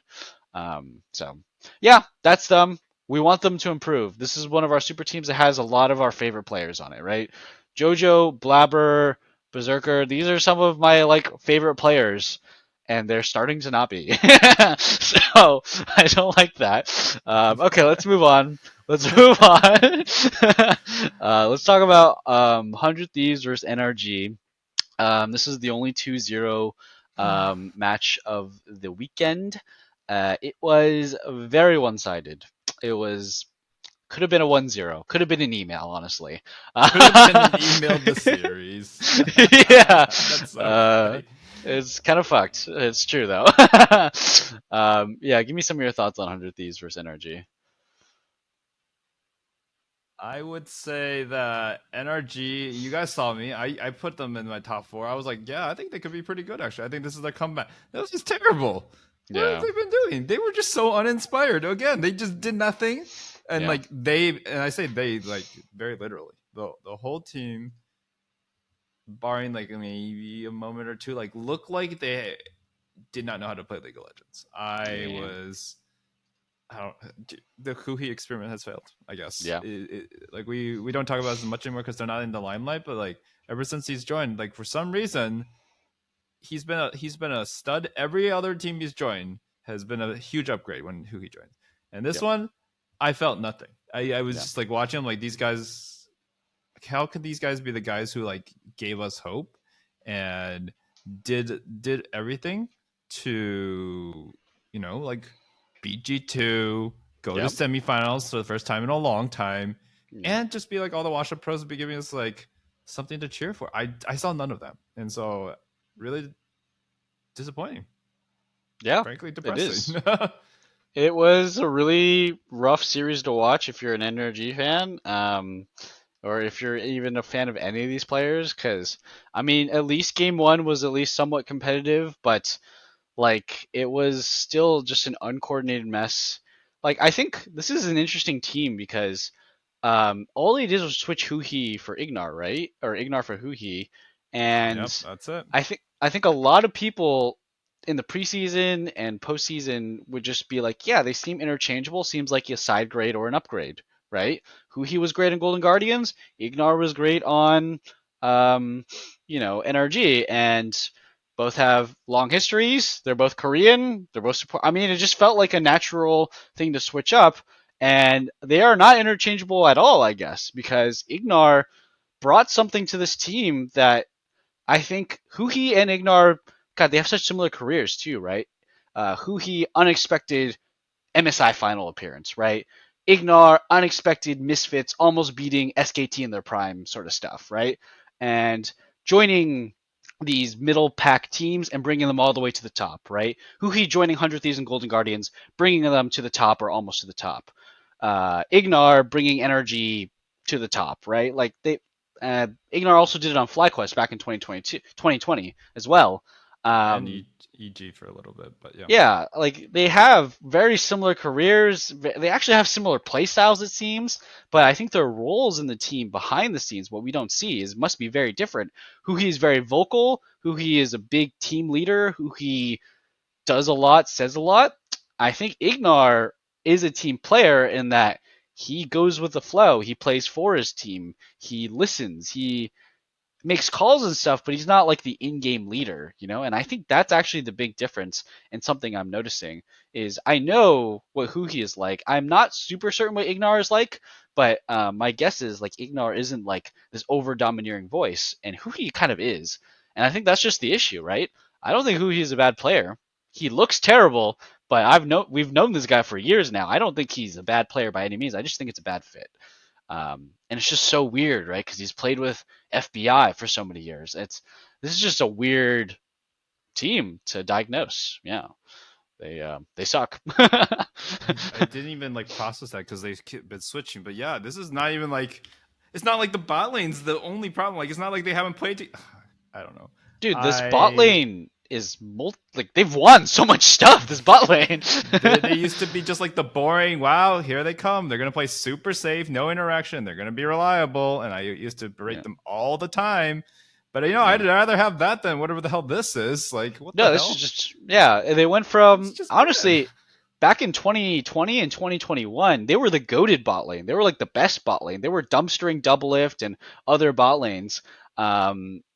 S2: So yeah, that's them. We want them to improve. This is one of our super teams that has a lot of our favorite players on it, right? Jojo, Blabber, Berserker. These are some of my like favorite players, and they're starting to not be. So I don't like that. Okay, let's move on. Let's move on. Let's talk about 100 Thieves versus NRG. This is the only 2-0 match of the weekend. It was very one-sided. It was could have been a 1-0. Could have been an email, honestly.
S3: Could have been an emailed the series.
S2: Yeah.
S3: That's so funny.
S2: It's kind of fucked. It's true though. Yeah, give me some of your thoughts on 100 Thieves versus NRG.
S3: I would say that NRG, you guys saw me. I put them in my top 4. I was like, yeah, I think they could be pretty good, actually. I think this is their comeback. That was just terrible. What have
S2: Yeah.
S3: they been doing? They were just so uninspired. Again, they just did nothing. And
S2: Yeah.
S3: and I say they, like, very literally. The whole team, barring like maybe a moment or two, like looked like they did not know how to play League of Legends.
S2: Yeah.
S3: I don't. The Kuhi experiment has failed. I guess.
S2: Yeah.
S3: Like we don't talk about this much anymore because they're not in the limelight. But like ever since he's joined, like for some reason, he's been a stud. Every other team he's joined has been a huge upgrade when Kuhi joined. And this
S2: Yep.
S3: one, I felt nothing. I was
S2: Yeah.
S3: just like watching him, like these guys. Like, how could these guys be the guys who like gave us hope and did everything to like beat G2, go to
S2: Yep.
S3: semifinals for the first time in a long time,
S2: Yeah.
S3: and just be like all the washed up pros would be giving us like something to cheer for. I saw none of them, and so really disappointing.
S2: Yeah.
S3: Frankly,
S2: It is.
S3: depressing.
S2: It was a really rough series to watch if you're an NRG fan, or if you're even a fan of any of these players. Because I mean, at least game one was at least somewhat competitive, but like it was still just an uncoordinated mess. Like I think this is an interesting team because all he did was switch Huhi for Ignar, right? Or Ignar for Huhi,
S3: Yep,
S2: and
S3: that's it.
S2: I think a lot of people in the preseason and postseason would just be like, yeah, they seem interchangeable. Seems like a side grade or an upgrade, right? Huhi was great in Golden Guardians. Ignar was great on, NRG, and both have long histories. They're both Korean. They're both support. I mean, it just felt like a natural thing to switch up, and they are not interchangeable at all, I guess, because Ignar brought something to this team that I think Huhi and Ignar, God, they have such similar careers too, right? Huhi, unexpected MSI final appearance, right? Ignar, unexpected misfits, almost beating SKT in their prime, sort of stuff, right? And joining these middle pack teams and bringing them all the way to the top, right? Huhi joining 100 Thieves and Golden Guardians, bringing them to the top or almost to the top. Ignar bringing energy to the top, right? Like Ignar also did it on FlyQuest back in 2020 as well.
S3: And
S2: Um,
S3: EG for a little bit, but yeah.
S2: yeah, like they have very similar careers. They actually have similar play styles, it seems. But I think their roles in the team behind the scenes, what we don't see, is must be very different. Huhi is very vocal. Huhi is a big team leader. Huhi does a lot, says a lot. I think Ignar is a team player in that he goes with the flow. He plays for his team. He listens. He makes calls and stuff, but he's not like the in-game leader, you know. And I think that's actually the big difference. And something I'm noticing is I know who he is like. I'm not super certain what Ignar is like, but my guess is like Ignar isn't like this over domineering voice, and who he kind of is. And I think that's just the issue, right? I don't think who he is a bad player. He looks terrible, but we've known this guy for years now. I don't think he's a bad player by any means. I just think it's a bad fit. And it's just so weird, right? Because he's played with FBI for so many years. This is just a weird team to diagnose. Yeah, they suck.
S3: I didn't even like process that because they've been switching. But yeah, this is not even like it's not like the bot lane's the only problem. Like it's not like they haven't played. I don't know.
S2: Dude, this bot
S3: I
S2: lane is like they've won so much stuff. This bot lane.
S3: they used to be just like the boring. Wow, here they come. They're gonna play super safe, no interaction. They're gonna be reliable, and I used to berate
S2: Yeah.
S3: them all the time. But I'd rather have that than whatever the hell this is. Like, what the
S2: No, this is
S3: hell?
S2: just They went
S3: It's
S2: from
S3: just bad.
S2: honestly back in 2020 and 2021, they were the goated bot lane. They were like the best bot lane. They were dumpstering Doublelift and other bot lanes.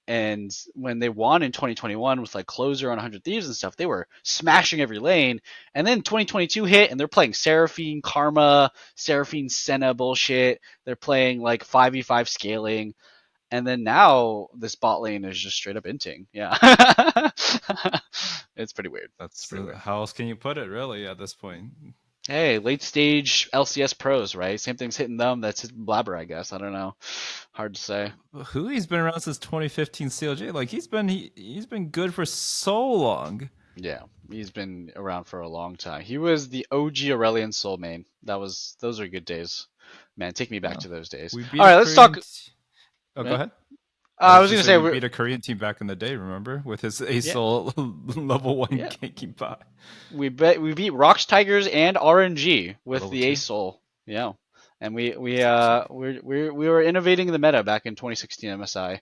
S2: And when they won in 2021 with like Closer on 100 Thieves and stuff, they were smashing every lane. And then 2022 hit, and they're playing Seraphine Karma, Seraphine Senna bullshit. They're playing like 5v5 scaling. And then now this bot lane is just straight up inting. Yeah. It's pretty weird. It's
S3: That's
S2: pretty weird.
S3: how else can you put it, really, at this point?
S2: Hey, late stage LCS pros, right? Same thing's hitting them. That's hitting Blabber, I guess. I don't know. Hard to say.
S3: Who he's been around since 2015 CLJ. Like he's been good for so long.
S2: Yeah, he's been around for a long time. He was the OG Aurelion Soul main. Those are good days. Man, take me back
S3: Yeah.
S2: to those days.
S3: We
S2: All
S3: beat a
S2: right, let's talk.
S3: Oh, go
S2: Yeah.
S3: ahead. I
S2: I
S3: was
S2: was
S3: just
S2: gonna
S3: say
S2: say
S3: we
S2: we're
S3: beat a Korean team back in the day. Remember, with his
S2: yeah
S3: ASOL level 1
S2: yeah
S3: ganking bot.
S2: we beat Rocks Tigers and RNG
S3: Or
S2: with
S3: level
S2: the
S3: 2.
S2: Ace Soul. Yeah, and
S3: It's awesome.
S2: we were innovating the meta back in 2016 MSI.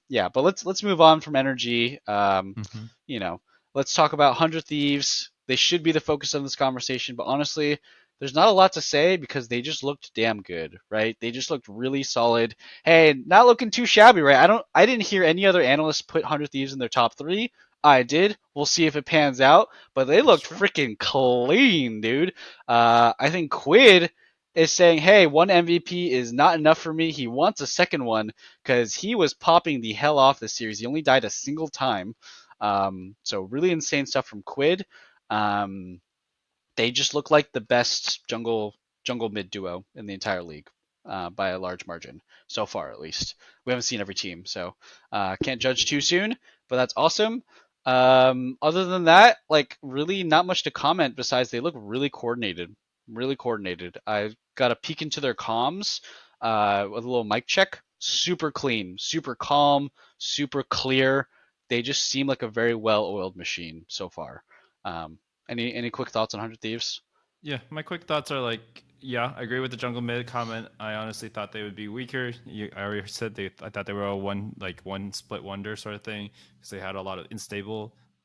S2: Yeah, but let's move on from energy.
S3: Mm-hmm.
S2: You know, let's talk about 100 Thieves. They should be the focus of this conversation, but honestly, there's not a lot to say because they just looked damn good, right? They just looked really solid. Hey, not looking too shabby, right? I didn't hear any other analysts put 100 Thieves in their top 3. I did. We'll see if it pans out, but they
S3: That's
S2: looked
S3: true.
S2: freaking clean, dude. I think Quid is saying, "Hey, one MVP is not enough for me. He wants a second one because he was popping the hell off this series. He only died a single time. So really insane stuff from Quid. Um, they just look like the best jungle mid duo in the entire league by a large margin so far, at least. We haven't seen every team, so can't judge too soon. But that's awesome. Other than that, like really not much to comment besides they look really coordinated. Really coordinated. I got a peek into their comms with a little mic check. Super clean, super calm, super clear. They just seem like a very well-oiled machine so far. Um, any quick thoughts on 100 Thieves?
S3: Yeah, my quick thoughts are like, yeah, I agree with the jungle mid comment. I honestly thought they would be weaker. I already said I thought they were a one split wonder sort of thing because they had a lot of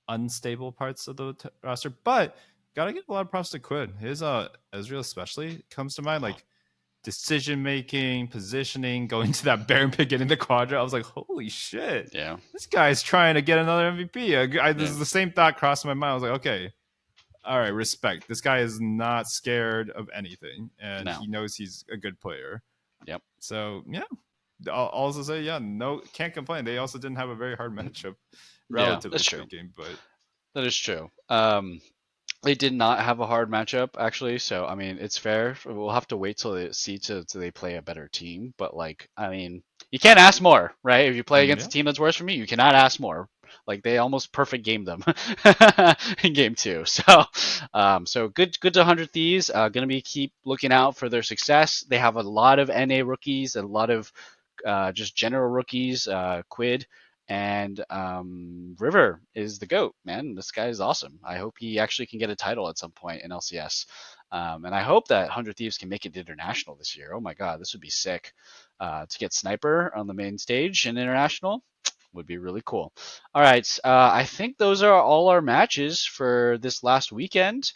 S3: unstable parts of the roster. But gotta give a lot of props to Quid. His Ezreal especially comes to mind, like decision making, positioning, going to that Baron pit, getting the quadra. I was like, holy shit,
S2: Yeah,
S3: this guy's trying to get another MVP. This
S2: yeah,
S3: is the same thought crossed my mind. I was like, okay, all right, respect. This guy is not scared of anything, and
S2: no,
S3: he knows he's a good player.
S2: yep,
S3: So yeah, I'll also say yeah, no, can't complain. They also didn't have a very hard matchup,
S2: yeah,
S3: relatively
S2: that's true.
S3: speaking. But
S2: That is true. They did not have a hard matchup actually, so I mean it's fair. We'll have to wait till they see till they play a better team. But like, I mean, you can't ask more, right? If you play against
S3: yeah,
S2: a team that's worse for me, you cannot ask more. Like they almost perfect gamed them in game 2. So good to 100 Thieves. Gonna be keep looking out for their success. They have a lot of NA rookies, a lot of just general rookies. Quid and River is the goat, man. This guy is awesome. I hope he actually can get a title at some point in LCS. And I hope that 100 Thieves can make it international this year. Oh my god, this would be sick. To get Sniper on the main stage in international would be really cool. All right, I think those are all our matches for this last weekend.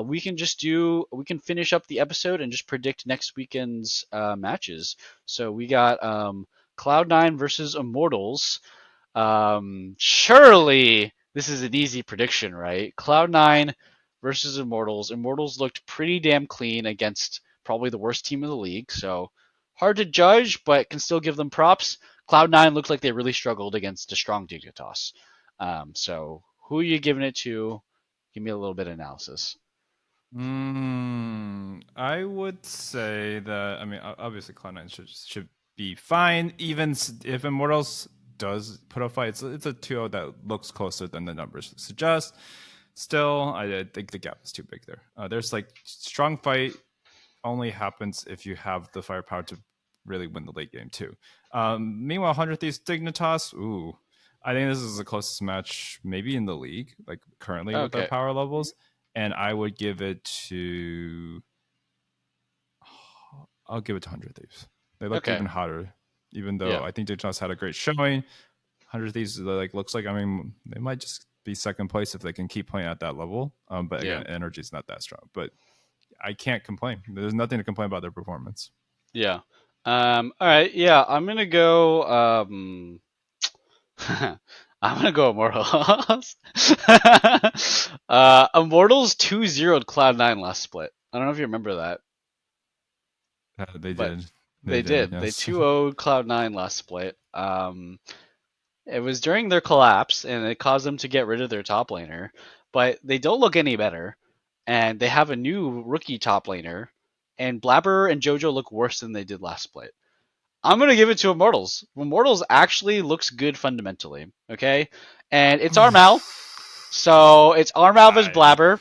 S2: We can finish up the episode and just predict next weekend's matches. So we got Cloud9 versus Immortals. Surely this is an easy prediction, right? Cloud9 versus Immortals. Immortals looked pretty damn clean against probably the worst team in the league, so hard to judge, but can still give them props. Cloud9 looked like they really struggled against a strong Dignitas. So who are you giving it to? Give me a little bit of analysis.
S3: I would say that. I mean, obviously, Cloud9 should be fine, even if Immortals does put a fight. It's a 2-0 that looks closer than the numbers suggest. Still, I think the gap is too big there. There's like strong fight only happens if you have the firepower to really win the late game too. Meanwhile, 100 Thieves Dignitas, ooh, I think this is the closest match maybe in the league, like currently with their
S2: Okay.
S3: power levels. And I would give it to, I'll give it to 100 Thieves. They look
S2: Okay.
S3: even hotter. even though
S2: Yeah.
S3: I think Dignitas had a great showing. 100 Thieves like looks like, I mean, they might just be second place if they can keep playing at that level. But
S2: Yeah.
S3: again, energy's not that strong. But I can't complain. There's nothing to complain about their performance.
S2: Yeah. All right. Yeah, I'm gonna go. I'm gonna go Immortals. Immortals 2-0'd Cloud9 last split. I don't know if you remember that,
S3: They
S2: but
S3: did. They
S2: they
S3: did.
S2: did. They
S3: Yes.
S2: 2-0'd Cloud9 last split. It was during their collapse, and it caused them to get rid of their top laner. But they don't look any better, and they have a new rookie top laner. And Blabber and JoJo look worse than they did last split. I'm gonna give it to Immortals. Immortals actually looks good fundamentally. Okay, and it's Armal, so it's Armal vs Blabber,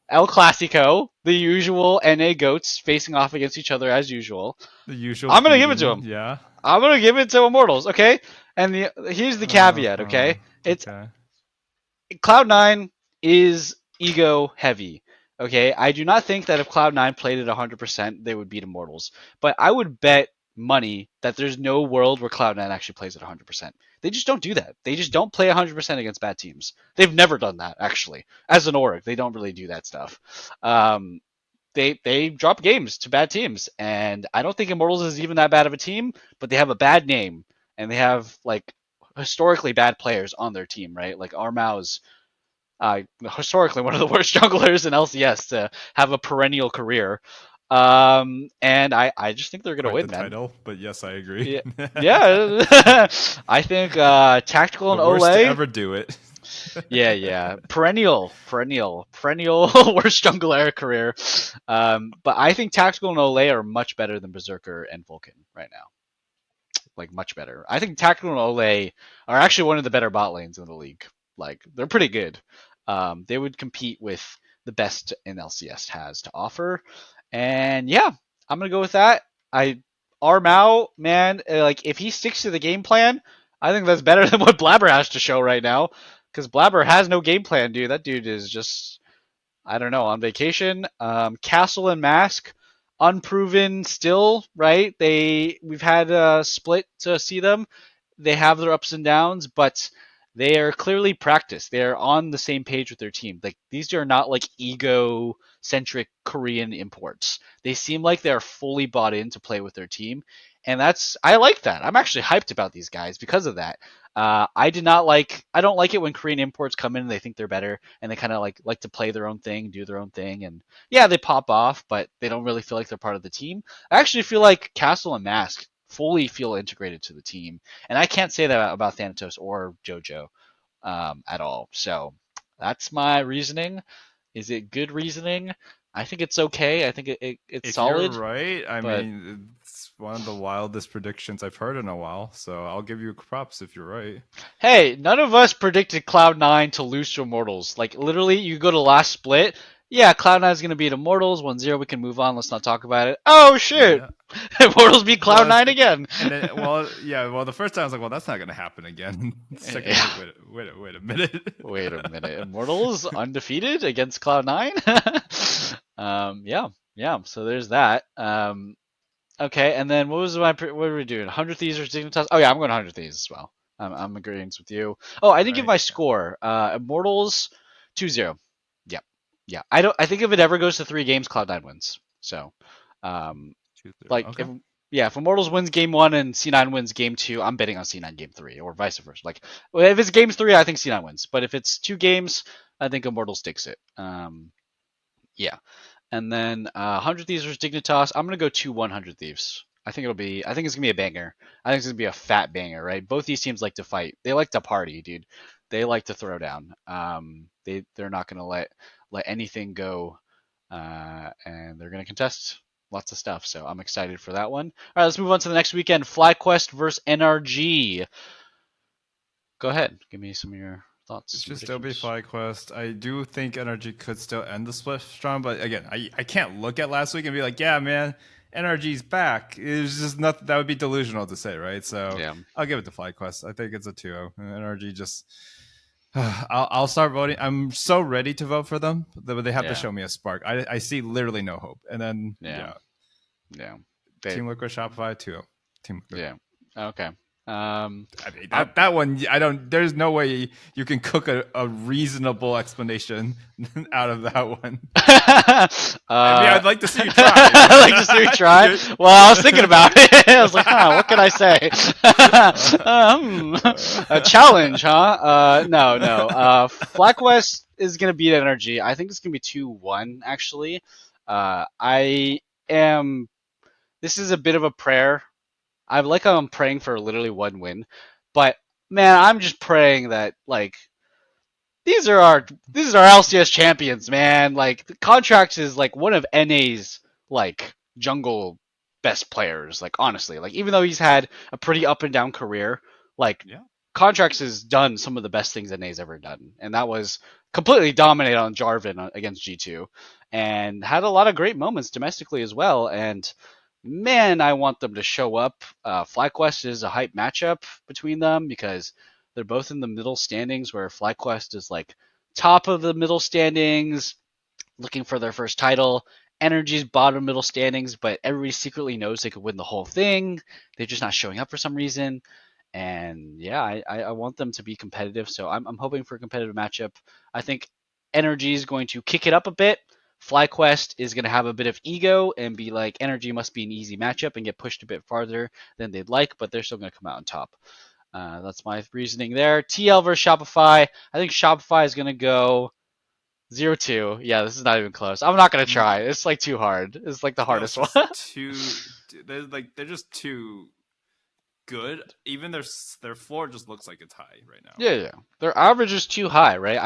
S2: El Clasico, the usual NA goats facing off against each other as usual.
S3: The usual
S2: I'm gonna give it to
S3: beating.
S2: him.
S3: Yeah.
S2: I'm gonna give it to Immortals. Okay, and here's the caveat. Okay, it's
S3: Okay.
S2: Cloud9 is ego heavy. Okay, I do not think that if Cloud9 played at 100%, they would beat Immortals. But I would bet money that there's no world where Cloud9 actually plays at 100%. They just don't do that. They just don't play 100% against bad teams. They've never done that, actually. As an org, they don't really do that stuff. They drop games to bad teams, and I don't think Immortals is even that bad of a team, but they have a bad name, and they have, like, historically bad players on their team, right? Like Armau's historically one of the worst junglers in LCS to have a perennial career. And I just think they're gonna
S3: Quite the
S2: win, man.
S3: title, but yes, I agree.
S2: Yeah, yeah. I think Tactical
S3: The
S2: and
S3: worst to
S2: Olay.
S3: ever do it.
S2: Yeah. Perennial worst jungler career. But I think Tactical and Olay are much better than Berserker and Vulcan right now. Like much better. I think Tactical and Olay are actually one of the better bot lanes in the league. Like they're pretty good. They would compete with the best in LCS has to offer. And yeah, I'm gonna go with that. I Armao, man, like if he sticks to the game plan, I think that's better than what Blabber has to show right now. Because Blabber has no game plan, dude. That dude is just I don't know, on vacation. Castle and Mask, unproven still, right? We've had a split to see them. They have their ups and downs, but they are clearly practiced. They are on the same page with their team. Like these are not like ego centric Korean imports. They seem like they're fully bought in to play with their team. And I like that. I'm actually hyped about these guys because of that. I don't like it when Korean imports come in and they think they're better and they kind of like to play their own thing, do their own thing, and yeah, they pop off, but they don't really feel like they're part of the team. I actually feel like Castle and Mask fully feel integrated to the team, and I can't say that about Thanatos or JoJo at all. So that's my reasoning. Is it good reasoning? I think it's okay. I think it's
S3: If you're
S2: solid,
S3: right, I
S2: but
S3: mean, it's one of the wildest predictions I've heard in a while. So I'll give you props if you're right.
S2: hey, none of us predicted Cloud9 to lose to Immortals. Like, literally, you go to last split. Yeah, Cloud9 is going to beat Immortals 1-0. We can move on. Let's not talk about it. Oh, shit.
S3: Yeah.
S2: Immortals beat
S3: Well,
S2: Cloud9 again.
S3: and then, well, yeah. Well, the first time I was like, well, that's not going to happen again. Second, I was
S2: Yeah.
S3: like, wait a minute.
S2: Wait a minute. Immortals undefeated against Cloud9? Yeah. So there's that. Okay, and then what are we doing? 100 Thieves or Dignitas? Oh, yeah, I'm going 100 Thieves as well. I'm agreeing with you. Oh, I
S3: All
S2: didn't give
S3: right.
S2: my score. Immortals 2-0. Yep. Yeah. I think if it ever goes to 3 games, Cloud9 wins. So, um,
S3: 2-0.
S2: like
S3: Okay.
S2: if Immortals wins game 1 and C9 wins game 2, I'm betting on C9 game 3 or vice versa. Like if it's games 3, I think C9 wins. But if it's 2 games, I think Immortals takes it. Yeah. And then 100 Thieves versus Dignitas. I'm gonna go 2-100 Thieves. I think it's gonna be a banger. I think it's gonna be a fat banger, right? Both these teams like to fight. They like to party, dude. They like to throw down. They're not gonna let anything go, and they're gonna contest lots of stuff. So I'm excited for that one. All right, let's move on to the next weekend. FlyQuest versus NRG. Go ahead, give me some of your thoughts
S3: It
S2: and
S3: should still be
S2: predictions.
S3: FlyQuest. I do think NRG could still end the split strong, but again, I can't look at last week and be like, yeah, man, NRG's back. It's just not that would be delusional to say, right? So
S2: Yeah,
S3: I'll give it to FlyQuest. I think it's a 2-0. NRG just I'll start voting. I'm so ready to vote for them, but they have to
S2: yeah,
S3: show me a spark. I see literally no hope. And then
S2: yeah, yeah. They,
S3: Team Liquid Shopify 2-0. Team Liquid.
S2: Yeah. Okay.
S3: I mean
S2: I'm
S3: that one I don't. There's no way you can cook a reasonable explanation out of that one. I mean, I'd like to see you try,
S2: I
S3: but
S2: like to see you try. Well, I was thinking about it. I was like, what can I say? A challenge, huh? No, no. FlyQuest is gonna beat Energy. I think it's gonna be 2-1, actually. I am. This is a bit of a prayer. I'm praying for literally one win, but man, I'm just praying that like these are our LCS champions, man. Like the Contracts is like one of NA's like jungle best players. Like honestly, like even though he's had a pretty up and down career, like
S3: yeah.
S2: Contracts has done some of the best things NA's ever done, and that was completely dominate on Jarvan against G2, and had a lot of great moments domestically as well. And man, I want them to show up. FlyQuest is a hype matchup between them because they're both in the middle standings, where FlyQuest is like top of the middle standings, looking for their first title. Energy's bottom middle standings, but everybody secretly knows they could win the whole thing. They're just not showing up for some reason. And yeah, I want them to be competitive, so I'm hoping for a competitive matchup. I think Energy is going to kick it up a bit. FlyQuest is going to have a bit of ego and be like, Energy must be an easy matchup and get pushed a bit farther than they'd like, but they're still going to come out on top. That's my reasoning there. TL versus Shopify. I think Shopify is going to go 0-2. Yeah, this is not even close. I'm not going to try. It's like too hard. It's like the
S3: No, it's
S2: hardest one.
S3: just too. They're just too good. Even their floor just looks like it's high right now.
S2: Yeah, yeah. Their average is too high, right?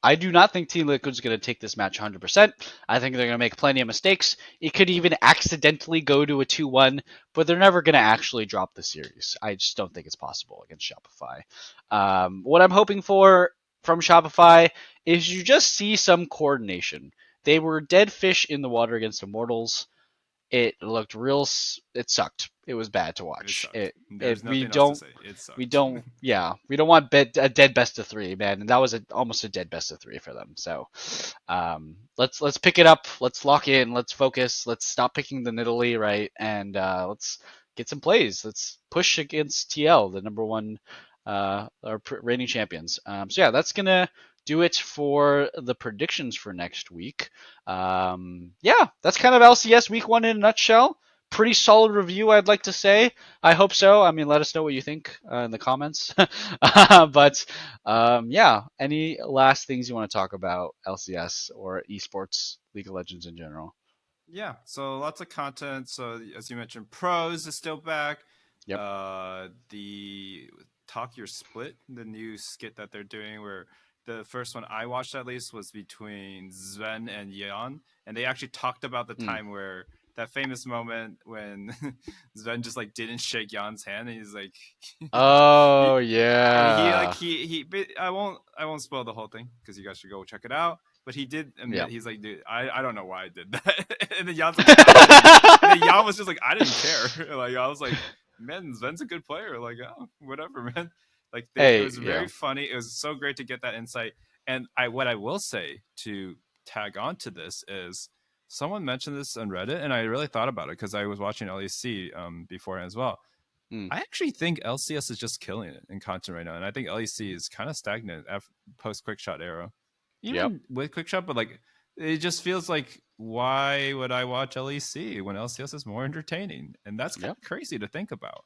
S2: I do not think Team Liquid's going to take this match 100%. I think they're going to make plenty of mistakes. It could even accidentally go to a 2-1, but they're never going to actually drop the series. I just don't think it's possible against Shopify. What I'm hoping for from Shopify is you just see some coordination. They were dead fish in the water against Immortals. It looked real. It sucked. It was bad to
S3: It
S2: watch.
S3: sucked.
S2: It
S3: There's
S2: we
S3: nothing else to
S2: don't
S3: say. It
S2: we
S3: sucked.
S2: don't yeah we don't want a dead best of three, man. And that was almost a dead best of three for them. So let's pick it up. Let's lock in. Let's focus. Let's stop picking the Nidalee, right? And let's get some plays. Let's push against TL, the number one our reigning champions. So yeah, that's gonna do it for the predictions for next week. Yeah, that's kind of LCS week one in a nutshell. Pretty solid review, I'd like to say. I hope so. I mean, let us know what you think in the comments. But yeah, any last things you want to talk about LCS or esports, League of Legends in general?
S3: Yeah, so lots of content. So as you mentioned, pros is still back.
S2: Yep.
S3: The Talk Your Split, the new skit that they're doing, where the first one I watched at least was between Sven and Jan, and they actually talked about the
S2: Mm.
S3: time where that famous moment when Sven just like didn't shake Jan's hand, and he's like, he
S2: Oh
S3: and he like
S2: yeah.
S3: I won't spoil the whole thing because you guys should go check it out. But he did
S2: Yeah.
S3: admit, he's like, dude, I don't know why I did that. And then Jan's like, I didn't. And then Jan was just like, I didn't care. Like I was like, man, Sven's a good player. Like, oh, whatever, man. Like it
S2: Hey,
S3: was
S2: yeah.
S3: very funny. It was so great to get that insight. And what I will say to tag on to this is someone mentioned this on Reddit, and I really thought about it because I was watching LEC beforehand as well.
S2: Mm.
S3: I actually think LCS is just killing it in content right now, and I think LEC is kind of stagnant post Quickshot era,
S2: Yep.
S3: even with Quickshot. But like, it just feels like, why would I watch LEC when LCS is more entertaining? And that's kind
S2: Yep.
S3: of crazy to think about.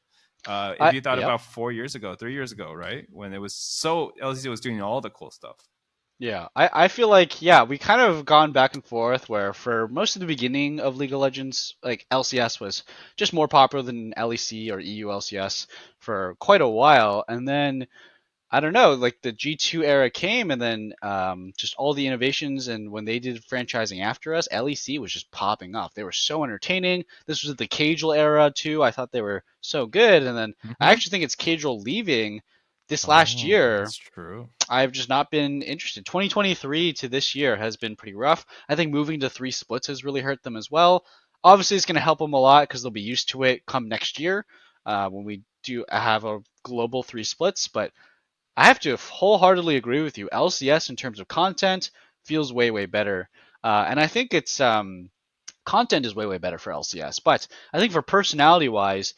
S3: If
S2: I
S3: you thought
S2: yep.
S3: about 4 years ago, 3 years ago, right, when it was so LEC was doing all the cool stuff.
S2: Yeah, I feel like yeah, we kind of gone back and forth where for most of the beginning of League of Legends, like LCS was just more popular than LEC or EU LCS for quite a while, and then I don't know, like the G2 era came, and then just all the innovations, and when they did franchising after us, LEC was just popping off. They were so entertaining. This was the Casual era too. I thought they were so good, and then I
S3: Mm-hmm.
S2: actually think it's Casual leaving this last
S3: Oh,
S2: year.
S3: that's true.
S2: I've just not been interested. 2023 to this year has been pretty rough. I think moving to three splits has really hurt them as well. Obviously, it's going to help them a lot because they'll be used to it come next year when we do have a global three splits. But I have to wholeheartedly agree with you. LCS in terms of content feels way way better, and I think it's content is way way better for LCS. But I think for personality wise,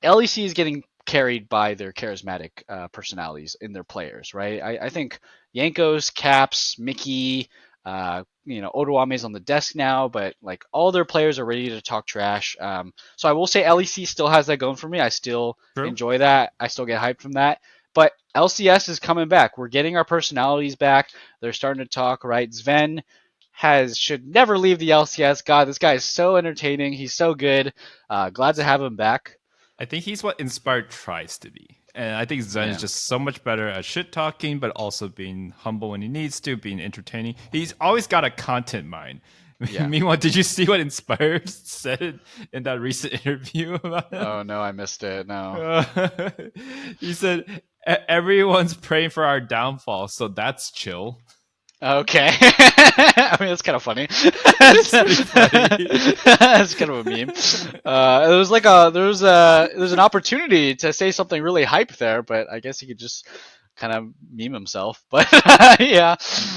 S2: LEC is getting carried by their charismatic personalities in their players, right? I think Yankos, Caps, Mickey, Odoame's on the desk now, but like all their players are ready to talk trash. So I will say LEC still has that going for me. I still
S3: True.
S2: enjoy that. I still get hyped from that. But LCS is coming back. We're getting our personalities back. They're starting to talk, right? Sven should never leave the LCS. God, this guy is so entertaining. He's so good. Glad to have him back.
S3: I think he's what Inspired tries to be. And I think Zen is
S2: Yeah.
S3: just so much better at shit talking, but also being humble when he needs to, being entertaining. He's always got a content mind.
S2: Yeah.
S3: Meanwhile, did you see what Inspired said in that recent interview about him?
S2: Oh no, I missed it. No.
S3: He said, Everyone's praying for our downfall, so that's chill."
S2: Okay. I mean, that's kind of funny. That's
S3: pretty funny.
S2: That's kind of a meme. It was like there's an opportunity to say something really hype there, but I guess he could just kind of meme himself. But yeah,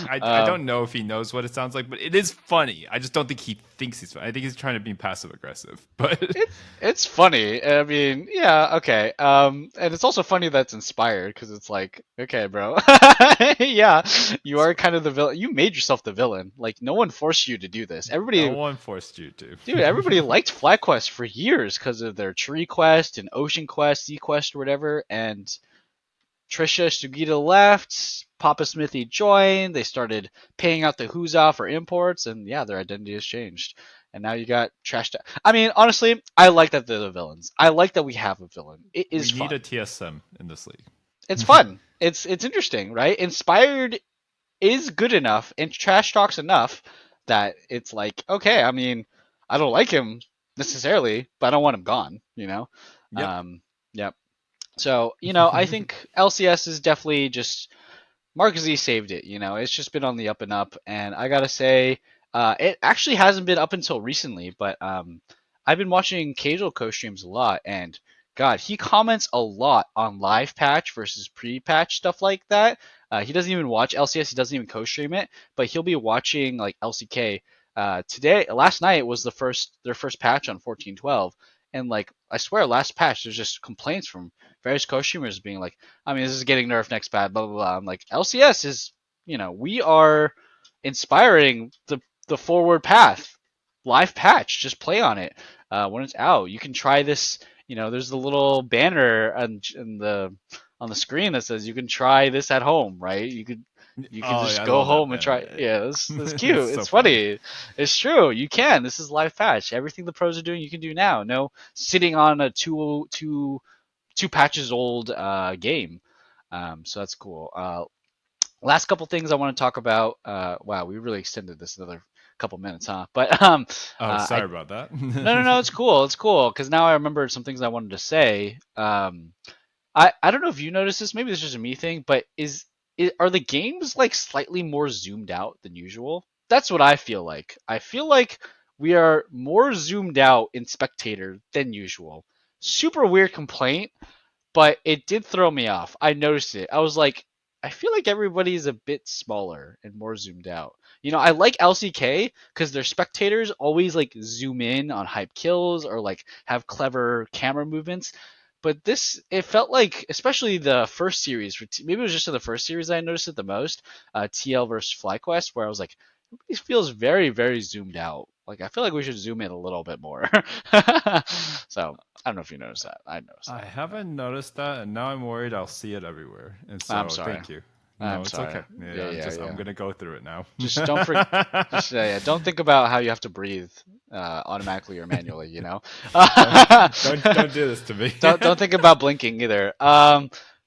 S3: I don't know if he knows what it sounds like, but it is funny. I just don't think he thinks he's funny. I think he's trying to be passive aggressive. But
S2: it's funny. I mean, yeah, okay. And it's also funny that's inspired because it's like, okay, bro, yeah, you are kind of the villain. You made yourself the villain. Like, no one forced you to do this.
S3: no
S2: Everybody,
S3: one forced you to.
S2: dude, everybody liked FlyQuest for years because of their Tree Quest and Ocean Quest, Sea Quest, or whatever. And Trisha Sugita left. Papa Smithy joined. They started paying out the Huza for imports, and yeah, their identity has changed. And now you got Trash. I mean, honestly, I like that they're the villains. I like that we have a villain. It is
S3: We
S2: fun.
S3: need a TSM in this league.
S2: It's fun. It's interesting, right? Inspired is good enough and trash talks enough that it's like, okay, I mean, I don't like him necessarily, but I don't want him gone, you know?
S3: Yep.
S2: Yep. So, I think LCS is definitely just Mark Z saved it. It's just been on the up and up, and I gotta say, it actually hasn't been up until recently. But I've been watching Casual co-streams a lot, and God, he comments a lot on live patch versus pre-patch stuff like that. He doesn't even watch LCS. He doesn't even co-stream it, but he'll be watching like LCK. Last night was their first patch on 14.12, and like I swear, last patch there's just complaints from various co-streamers being like, I mean, this is getting nerfed next bad, blah blah blah. I'm like, LCS is, we are inspiring the forward path. Live patch, just play on it when it's out. You can try this. There's the little banner on the screen that says you can try this at home, right? You can just
S3: I
S2: go
S3: love that
S2: home and try.
S3: banner.
S2: Yeah, that's cute.
S3: It's so
S2: It's funny. It's true. You can. This is live patch. Everything the pros are doing, you can do now. No sitting on a two patches old game. So that's cool. Last couple things I want to talk about. Wow, we really extended this another couple minutes, huh? But
S3: Sorry about that.
S2: no, it's cool. It's cool because now I remembered some things I wanted to say. I don't know if you noticed this. Maybe this is just a me thing, but are the games like slightly more zoomed out than usual? That's what I feel like. I feel like we are more zoomed out in spectator than usual. Super weird complaint, but it did throw me off. I noticed it. I was like, I feel like everybody's a bit smaller and more zoomed out. I like LCK because their spectators always like zoom in on hype kills or like have clever camera movements. But it felt like, especially the first series, maybe it was just in the first series I noticed it the most, TL versus FlyQuest, where I was like, it feels very, very zoomed out. Like, I feel like we should zoom in a little bit more. So, I don't know if you noticed that. I noticed that.
S3: I haven't noticed that, and now I'm worried I'll see it everywhere. And so,
S2: I'm sorry.
S3: thank you. No,
S2: I'm
S3: it's
S2: sorry.
S3: okay. I'm gonna go through it now.
S2: Just don't think about how you have to breathe automatically or manually.
S3: don't do this to me.
S2: Don't think about blinking either.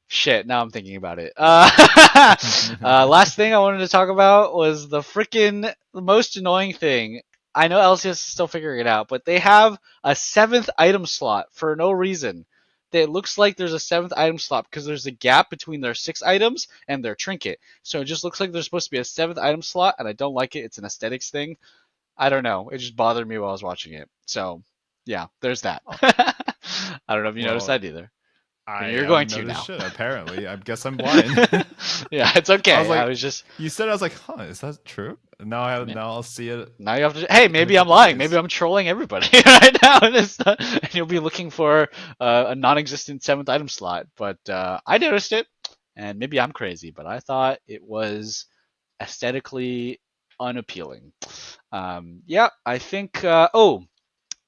S2: Shit. Now I'm thinking about it. Last thing I wanted to talk about was the most annoying thing. I know LCS is still figuring it out, but they have a 7th item slot for no reason. It looks like there's a 7th item slot because there's a gap between their 6 items and their trinket. So it just looks like there's supposed to be a 7th item slot, and I don't like it. It's an aesthetics thing. I don't know. It just bothered me while I was watching it. So, yeah, there's that. I don't know if you noticed that either. You're going to now.
S3: Shit, apparently. I guess I'm blind.
S2: Yeah, it's okay.
S3: I was like, you said, I was like, huh, is that true? Now I'll see it.
S2: Now you have to. Hey,
S3: Every
S2: maybe I'm
S3: couple
S2: lying. Maybe
S3: days.
S2: I'm trolling everybody right now, and you'll be looking for a non-existent seventh item slot. But I noticed it, and maybe I'm crazy, but I thought it was aesthetically unappealing. Yeah, I think. Oh,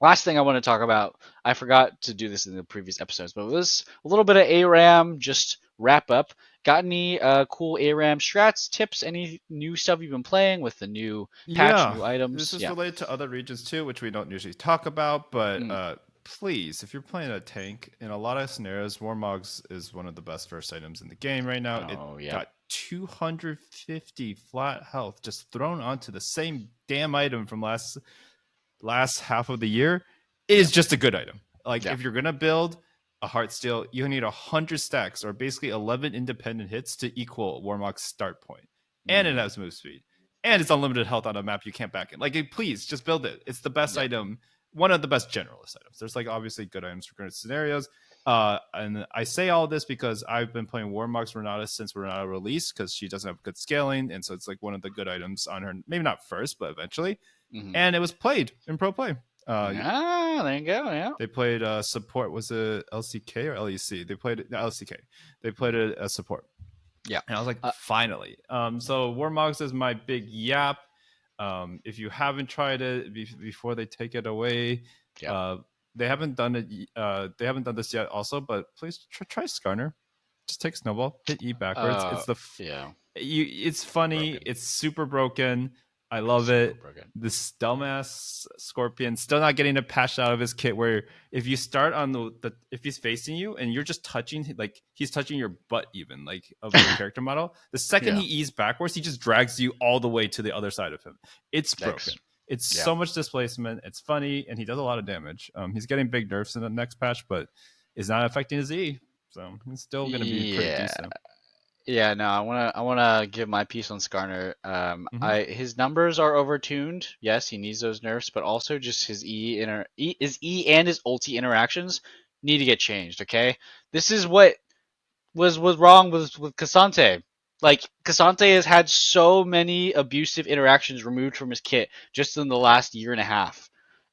S2: last thing I want to talk about. I forgot to do this in the previous episodes, but it was a little bit of ARAM. Just wrap up. Got any cool ARAM strats, tips, any new stuff you've been playing with the new patch,
S3: Yeah,
S2: new
S3: this
S2: items?
S3: is
S2: Yeah.
S3: related to other regions too, which we don't usually talk about. But
S2: Mm.
S3: please, if you're playing a tank, in a lot of scenarios, Warmogs is one of the best first items in the game right now. It
S2: Oh, yeah.
S3: got 250 flat health just thrown onto the same damn item from last half of the year. It
S2: Yeah.
S3: is just a good item. Like
S2: Yeah.
S3: if you're gonna build a heart steel, you need 100 stacks or basically 11 independent hits to equal Warmock's start point, and it
S2: Mm.
S3: has move speed, and it's unlimited health on a map you can't back in. Like, please just build it. It's the best
S2: Yeah.
S3: item, one of the best generalist items. There's like obviously good items for good scenarios. And I say all this because I've been playing Warmock's Renata since Renata release because she doesn't have good scaling, and so it's like one of the good items on her. Maybe not first, but eventually.
S2: Mm-hmm.
S3: And it was played in pro play.
S2: Ah, there you go. Yeah.
S3: They played support. Was it LCK or LEC? They played LCK. They played
S2: Mm-hmm.
S3: it as support,
S2: Yeah.
S3: and I was like,
S2: Uh,
S3: finally. So Warmogs is my big yap. If you haven't tried it before they take it away,
S2: yeah.
S3: uh, they haven't done it. They haven't done this yet, also. But please try Skarner. Just take Snowball, hit E backwards.
S2: Uh, yeah.
S3: It's funny.
S2: Broken.
S3: It's super broken. I
S2: It's
S3: love
S2: super
S3: it.
S2: broken.
S3: This dumbass Scorpion still not getting a patch out of his kit. Where if you start on the if he's facing you and you're just touching, like he's touching your butt even like of your character model. The second
S2: Yeah.
S3: he eases backwards, he just drags you all the way to the other side of him. It's broken.
S2: Yikes.
S3: It's
S2: Yeah.
S3: so much displacement. It's funny and he does a lot of damage. He's getting big nerfs in the next patch, but it's not affecting his E. So he's still going to be pretty
S2: Yeah.
S3: decent.
S2: Yeah, no, I wanna give my piece on Skarner.
S3: Mm-hmm.
S2: I his numbers are overtuned. Yes, he needs those nerfs, but also just his E and his ulti interactions need to get changed. Okay, this is what was wrong with Cassante. Like Cassante has had so many abusive interactions removed from his kit just in the last year and a half.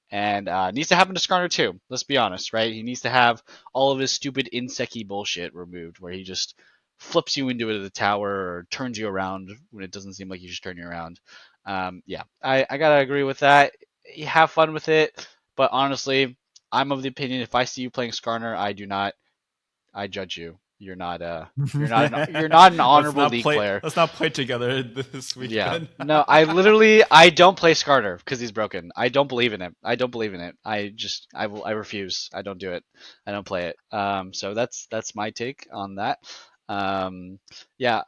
S2: And needs to happen to Skarner too. Let's be honest, right? He needs to have all of his stupid inseki bullshit removed, where he just flips you into the tower or turns you around when it doesn't seem like he should turn you around. Yeah, I gotta agree with that. You have fun with it, but honestly, I'm of the opinion if I see you playing Skarner, I do not. I judge you. You're not an
S3: let's
S2: honorable
S3: not
S2: league
S3: play.
S2: player.
S3: Let's not play together this
S2: Yeah.
S3: weekend.
S2: No, I don't play Skarner because he's broken. I don't believe in it. I don't believe in it. I refuse. I don't do it. I don't play it. So that's my take on that. Yeah,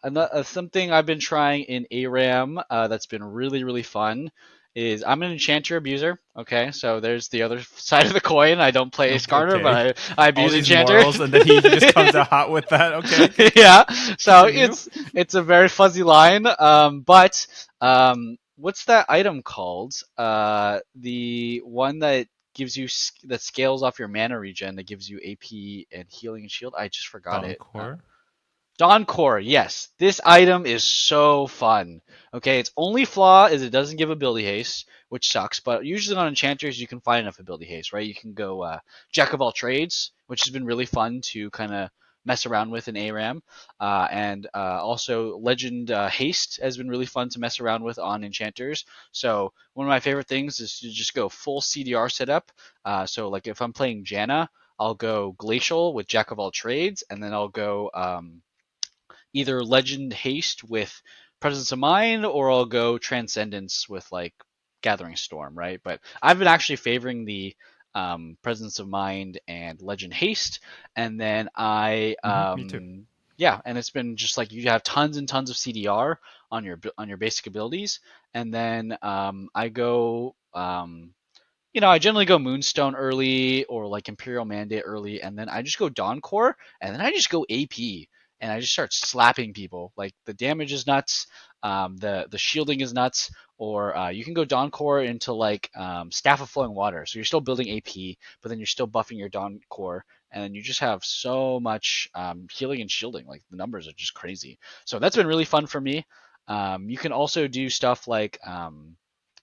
S2: something I've been trying in ARAM that's been really fun is I'm an enchanter abuser. Okay, so there's the other side of the coin. I don't play Skarner,
S3: Okay.
S2: but I
S3: All
S2: abuse
S3: these
S2: enchanter.
S3: morals, and then he just comes out hot with that. Okay.
S2: Yeah, so
S3: Continue.
S2: it's a very fuzzy line. But what's that item called? The one that gives you that scales off your mana regen that gives you AP and healing and shield. I just forgot it.
S3: Encore.
S2: Dawn Core, yes. This item is so fun. Okay, its only flaw is it doesn't give ability haste, which sucks, but usually on enchanters you can find enough ability haste, right? You can go Jack of all trades, which has been really fun to kind of mess around with in ARAM. And also Legend Haste has been really fun to mess around with on enchanters. So one of my favorite things is to just go full CDR setup. So like if I'm playing Janna, I'll go Glacial with Jack of all trades, and then I'll go either Legend Haste with Presence of Mind, or I'll go Transcendence with like Gathering Storm, right? But I've been actually favoring the Presence of Mind and Legend Haste, and then
S3: Me too.
S2: yeah, and it's been just like you have tons and tons of CDR on your basic abilities, and then I go I generally go Moonstone early or like Imperial Mandate early, and then I just go Dawn Core, and then I just go AP, and I just start slapping people. Like the damage is nuts, the shielding is nuts, or you can go Dawn Core into like Staff of Flowing Water, so you're still building AP, but then you're still buffing your Dawn Core, and then you just have so much healing and shielding. Like the numbers are just crazy. So that's been really fun for me. You can also do stuff like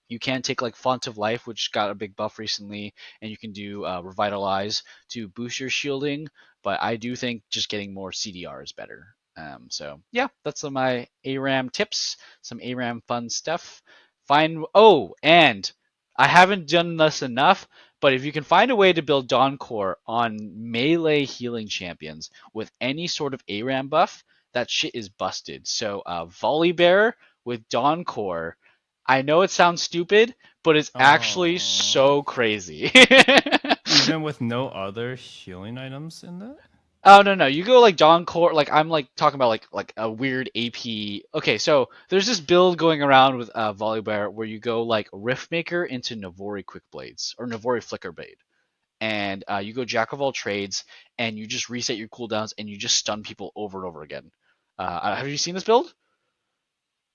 S2: you can take like Font of Life, which got a big buff recently, and you can do Revitalize to boost your shielding. But I do think just getting more CDR is better. So yeah, that's some of my ARAM tips, some ARAM fun stuff. Find and I haven't done this enough, but if you can find a way to build Dawn Core on melee healing champions with any sort of ARAM buff, that shit is busted. So Volley Bearer with Dawn Core, I know it sounds stupid, but it's actually
S3: Oh,
S2: so crazy.
S3: even with no other healing items in that?
S2: Oh no, you go like Dawn Core, like I'm like talking about like a weird AP. Okay, so there's this build going around with Volibear where you go like Riftmaker into Navori Quickblades or Navori Flickerblade, and you go Jack of all trades and you just reset your cooldowns and you just stun people over and over again. Have you seen this build?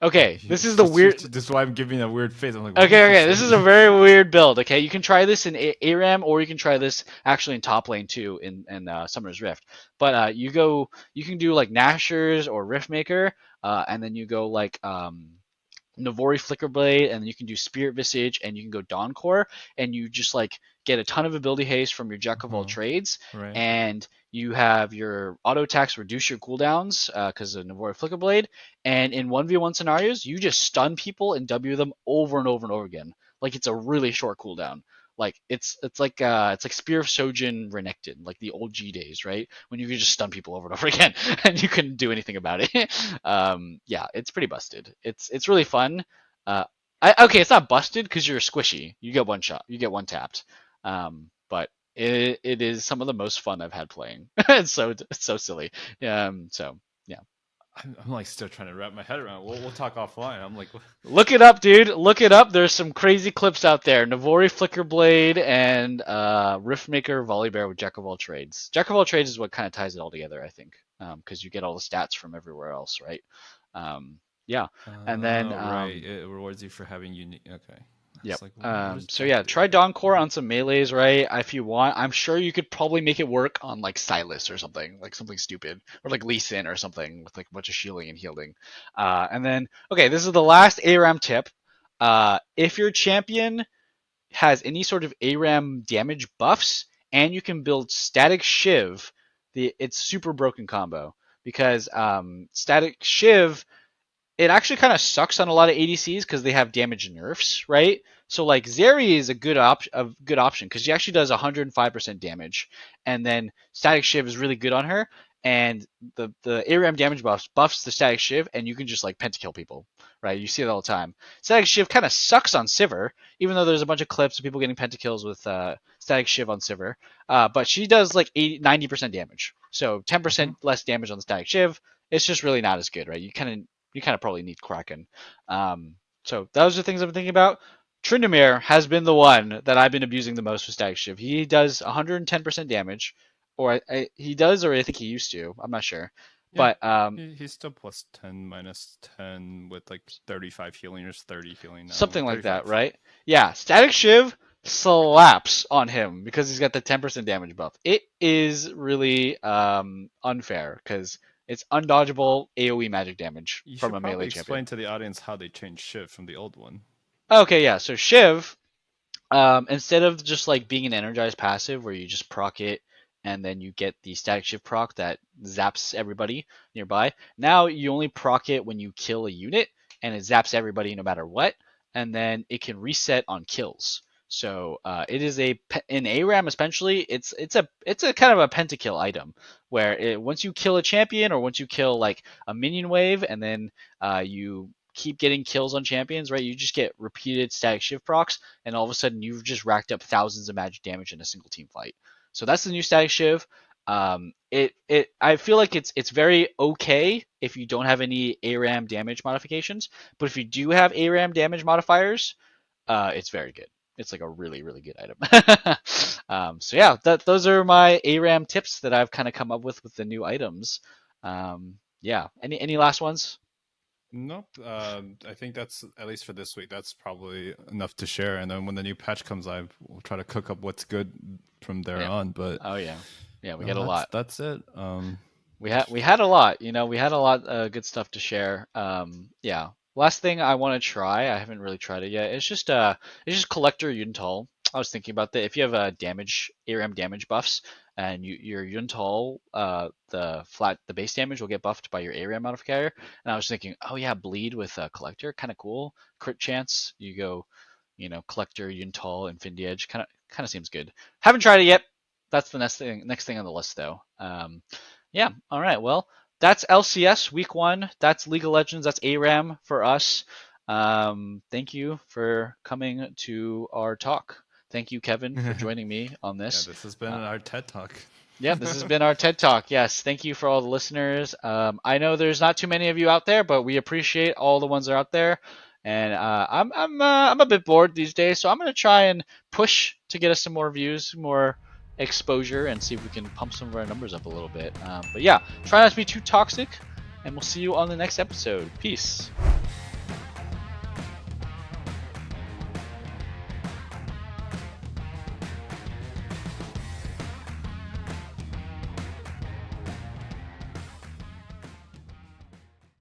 S2: Okay, this is the weird.
S3: This is why I'm giving a weird face. I'm like, what
S2: Okay,
S3: is he
S2: okay, this is a
S3: saying?
S2: very weird build. Okay, you can try this in ARAM, or you can try this actually in top lane too in Summoner's Rift. But you can do like Nashers or Riftmaker, and then you go like Navori Flickerblade, and then you can do Spirit Visage, and you can go Dawn Core, and you just like get a ton of ability haste from your Jack of all
S3: Mhm.
S2: trades,
S3: Right.
S2: and you have your auto attacks reduce your cooldowns because of Navori Flickerblade, and in 1v1 scenarios, you just stun people and W them over and over and over again. Like it's a really short cooldown. Like it's like Spear of Sojin Renekton, like the old G days, right? When you could just stun people over and over again, and you couldn't do anything about it. Yeah, it's pretty busted. It's really fun. Uh, okay, it's not busted because you're squishy. You get one shot. You get one tapped. But it is some of the most fun I've had playing. It's so silly. So yeah.
S3: I'm like still trying to wrap my head around. We'll talk offline. I'm like,
S2: Look it up, dude. Look it up. There's some crazy clips out there. Navori Flickerblade and Riftmaker Volleybear with Jack of all trades. Jack of all trades is what kind of ties it all together, I think, because you get all the stats from everywhere else, right? Um, yeah, and then
S3: right. It rewards you for having unique. Okay.
S2: yep.
S3: It's like, what does
S2: So
S3: Jack
S2: yeah,
S3: do?
S2: try Dawn Core on some melees, right? If you want, I'm sure you could probably make it work on like Silas or something, like something stupid, or like Lee Sin or something with like a bunch of shielding and healing. And then okay, this is the last ARAM tip. If your champion has any sort of ARAM damage buffs, and you can build Static Shiv, it's super broken combo because Static Shiv, it actually kind of sucks on a lot of ADCs because they have damage nerfs, right? So like Zeri is a good option because she actually does 105% damage, and then Static Shiv is really good on her, and the ARAM damage buffs the Static Shiv, and you can just like pentakill people, right? You see it all the time. Static Shiv kind of sucks on Sivir, even though there's a bunch of clips of people getting pentakills with Static Shiv on Sivir, but she does like 90% damage, so
S3: Hmm.
S2: 10% less damage on the Static Shiv. It's just really not as good, right? You kind of probably need Kraken. So those are things I've been thinking about. Tryndamere has been the one that I've been abusing the most with Static Shiv. He does 110% damage, or he does, or I think he used to. I'm not sure,
S3: Yeah.
S2: but
S3: He's still plus 10, minus 10 with like 35 healing or 30 healing now.
S2: something like that,
S3: 35.
S2: right? Yeah, Static Shiv slaps on him because he's got the 10% damage buff. It is really unfair because it's undodgeable AoE magic damage
S3: You
S2: from
S3: should
S2: a
S3: probably
S2: melee
S3: explain
S2: champion.
S3: to the audience how they changed Shiv from the old one.
S2: Okay, yeah. So Shiv, instead of just like being an energized passive where you just proc it and then you get the static shift proc that zaps everybody nearby, now you only proc it when you kill a unit and it zaps everybody no matter what, and then it can reset on kills. So it is in ARAM especially, it's a kind of a pentakill item where once you kill a champion or once you kill like a minion wave and then you keep getting kills on champions, right? You just get repeated static shift procs, and all of a sudden you've just racked up thousands of magic damage in a single team fight. So that's the new static shiv. I feel like it's very okay if you don't have any ARAM damage modifications, but if you do have ARAM damage modifiers, it's very good. It's like a really good item. So yeah, those are my ARAM tips that I've kind of come up with the new items. Yeah, any last ones?
S3: Nope. I think that's at least for this week. That's probably enough to share. And then when the new patch comes, I will try to cook up what's good from there
S2: Yeah.
S3: on. But
S2: Oh yeah. Yeah, we
S3: no,
S2: got a lot.
S3: that's it.
S2: We had a lot, we had a lot good stuff to share. Yeah. Last thing I want to try, I haven't really tried it yet. It's just Collector Yuntal. I was thinking about that. If you have ARAM damage buffs, and your Yuntal, the base damage will get buffed by your ARAM modifier. And I was thinking, oh yeah, bleed with Collector, kind of cool. Crit chance, you go, Collector, Yuntal, Infinity Edge, kind of seems good. Haven't tried it yet. That's the next thing on the list though. Yeah. All right. Well, that's LCS week 1. That's League of Legends. That's ARAM for us. Thank you for coming to our talk. Thank you, Kevin, for joining me on this.
S3: This has been our TED Talk.
S2: Yeah, this has been our TED Talk. Yes, thank you for all the listeners. I know there's not too many of you out there, but we appreciate all the ones that are out there. And I'm a bit bored these days, so I'm gonna try and push to get us some more views, more exposure, and see if we can pump some of our numbers up a little bit. But yeah, try not to be too toxic, and we'll see you on the next episode. Peace.